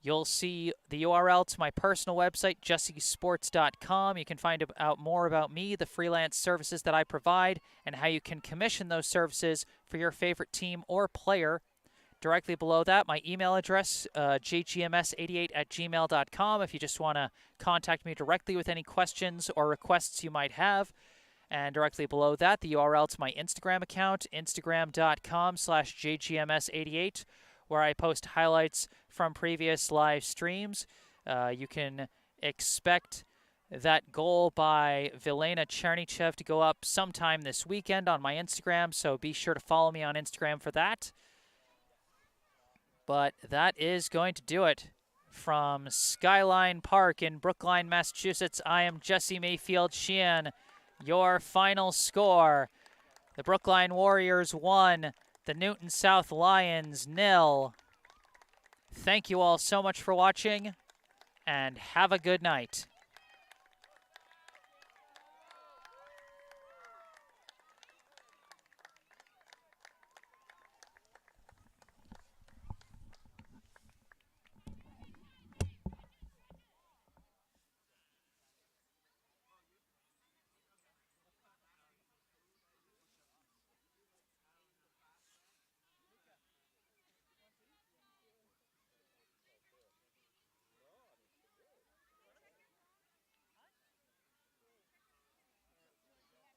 you'll see the URL to my personal website, jessesports.com. You can find out more about me, the freelance services that I provide, and how you can commission those services for your favorite team or player. directly below that, my email address, jgms88@gmail.com, if you just want to contact me directly with any questions or requests you might have. And directly below that, the URL to my Instagram account, instagram.com/jgms88, where I post highlights from previous live streams. You can expect that goal by Vilena Chernychev to go up sometime this weekend on my Instagram, so be sure to follow me on Instagram for that. But that is going to do it. From Skyline Park in Brookline, Massachusetts, I am Jesse Mayfield-Sheehan. Your final score: the Brookline Warriors 1, the Newton South Lions 0. Thank you all so much for watching, and have a good night.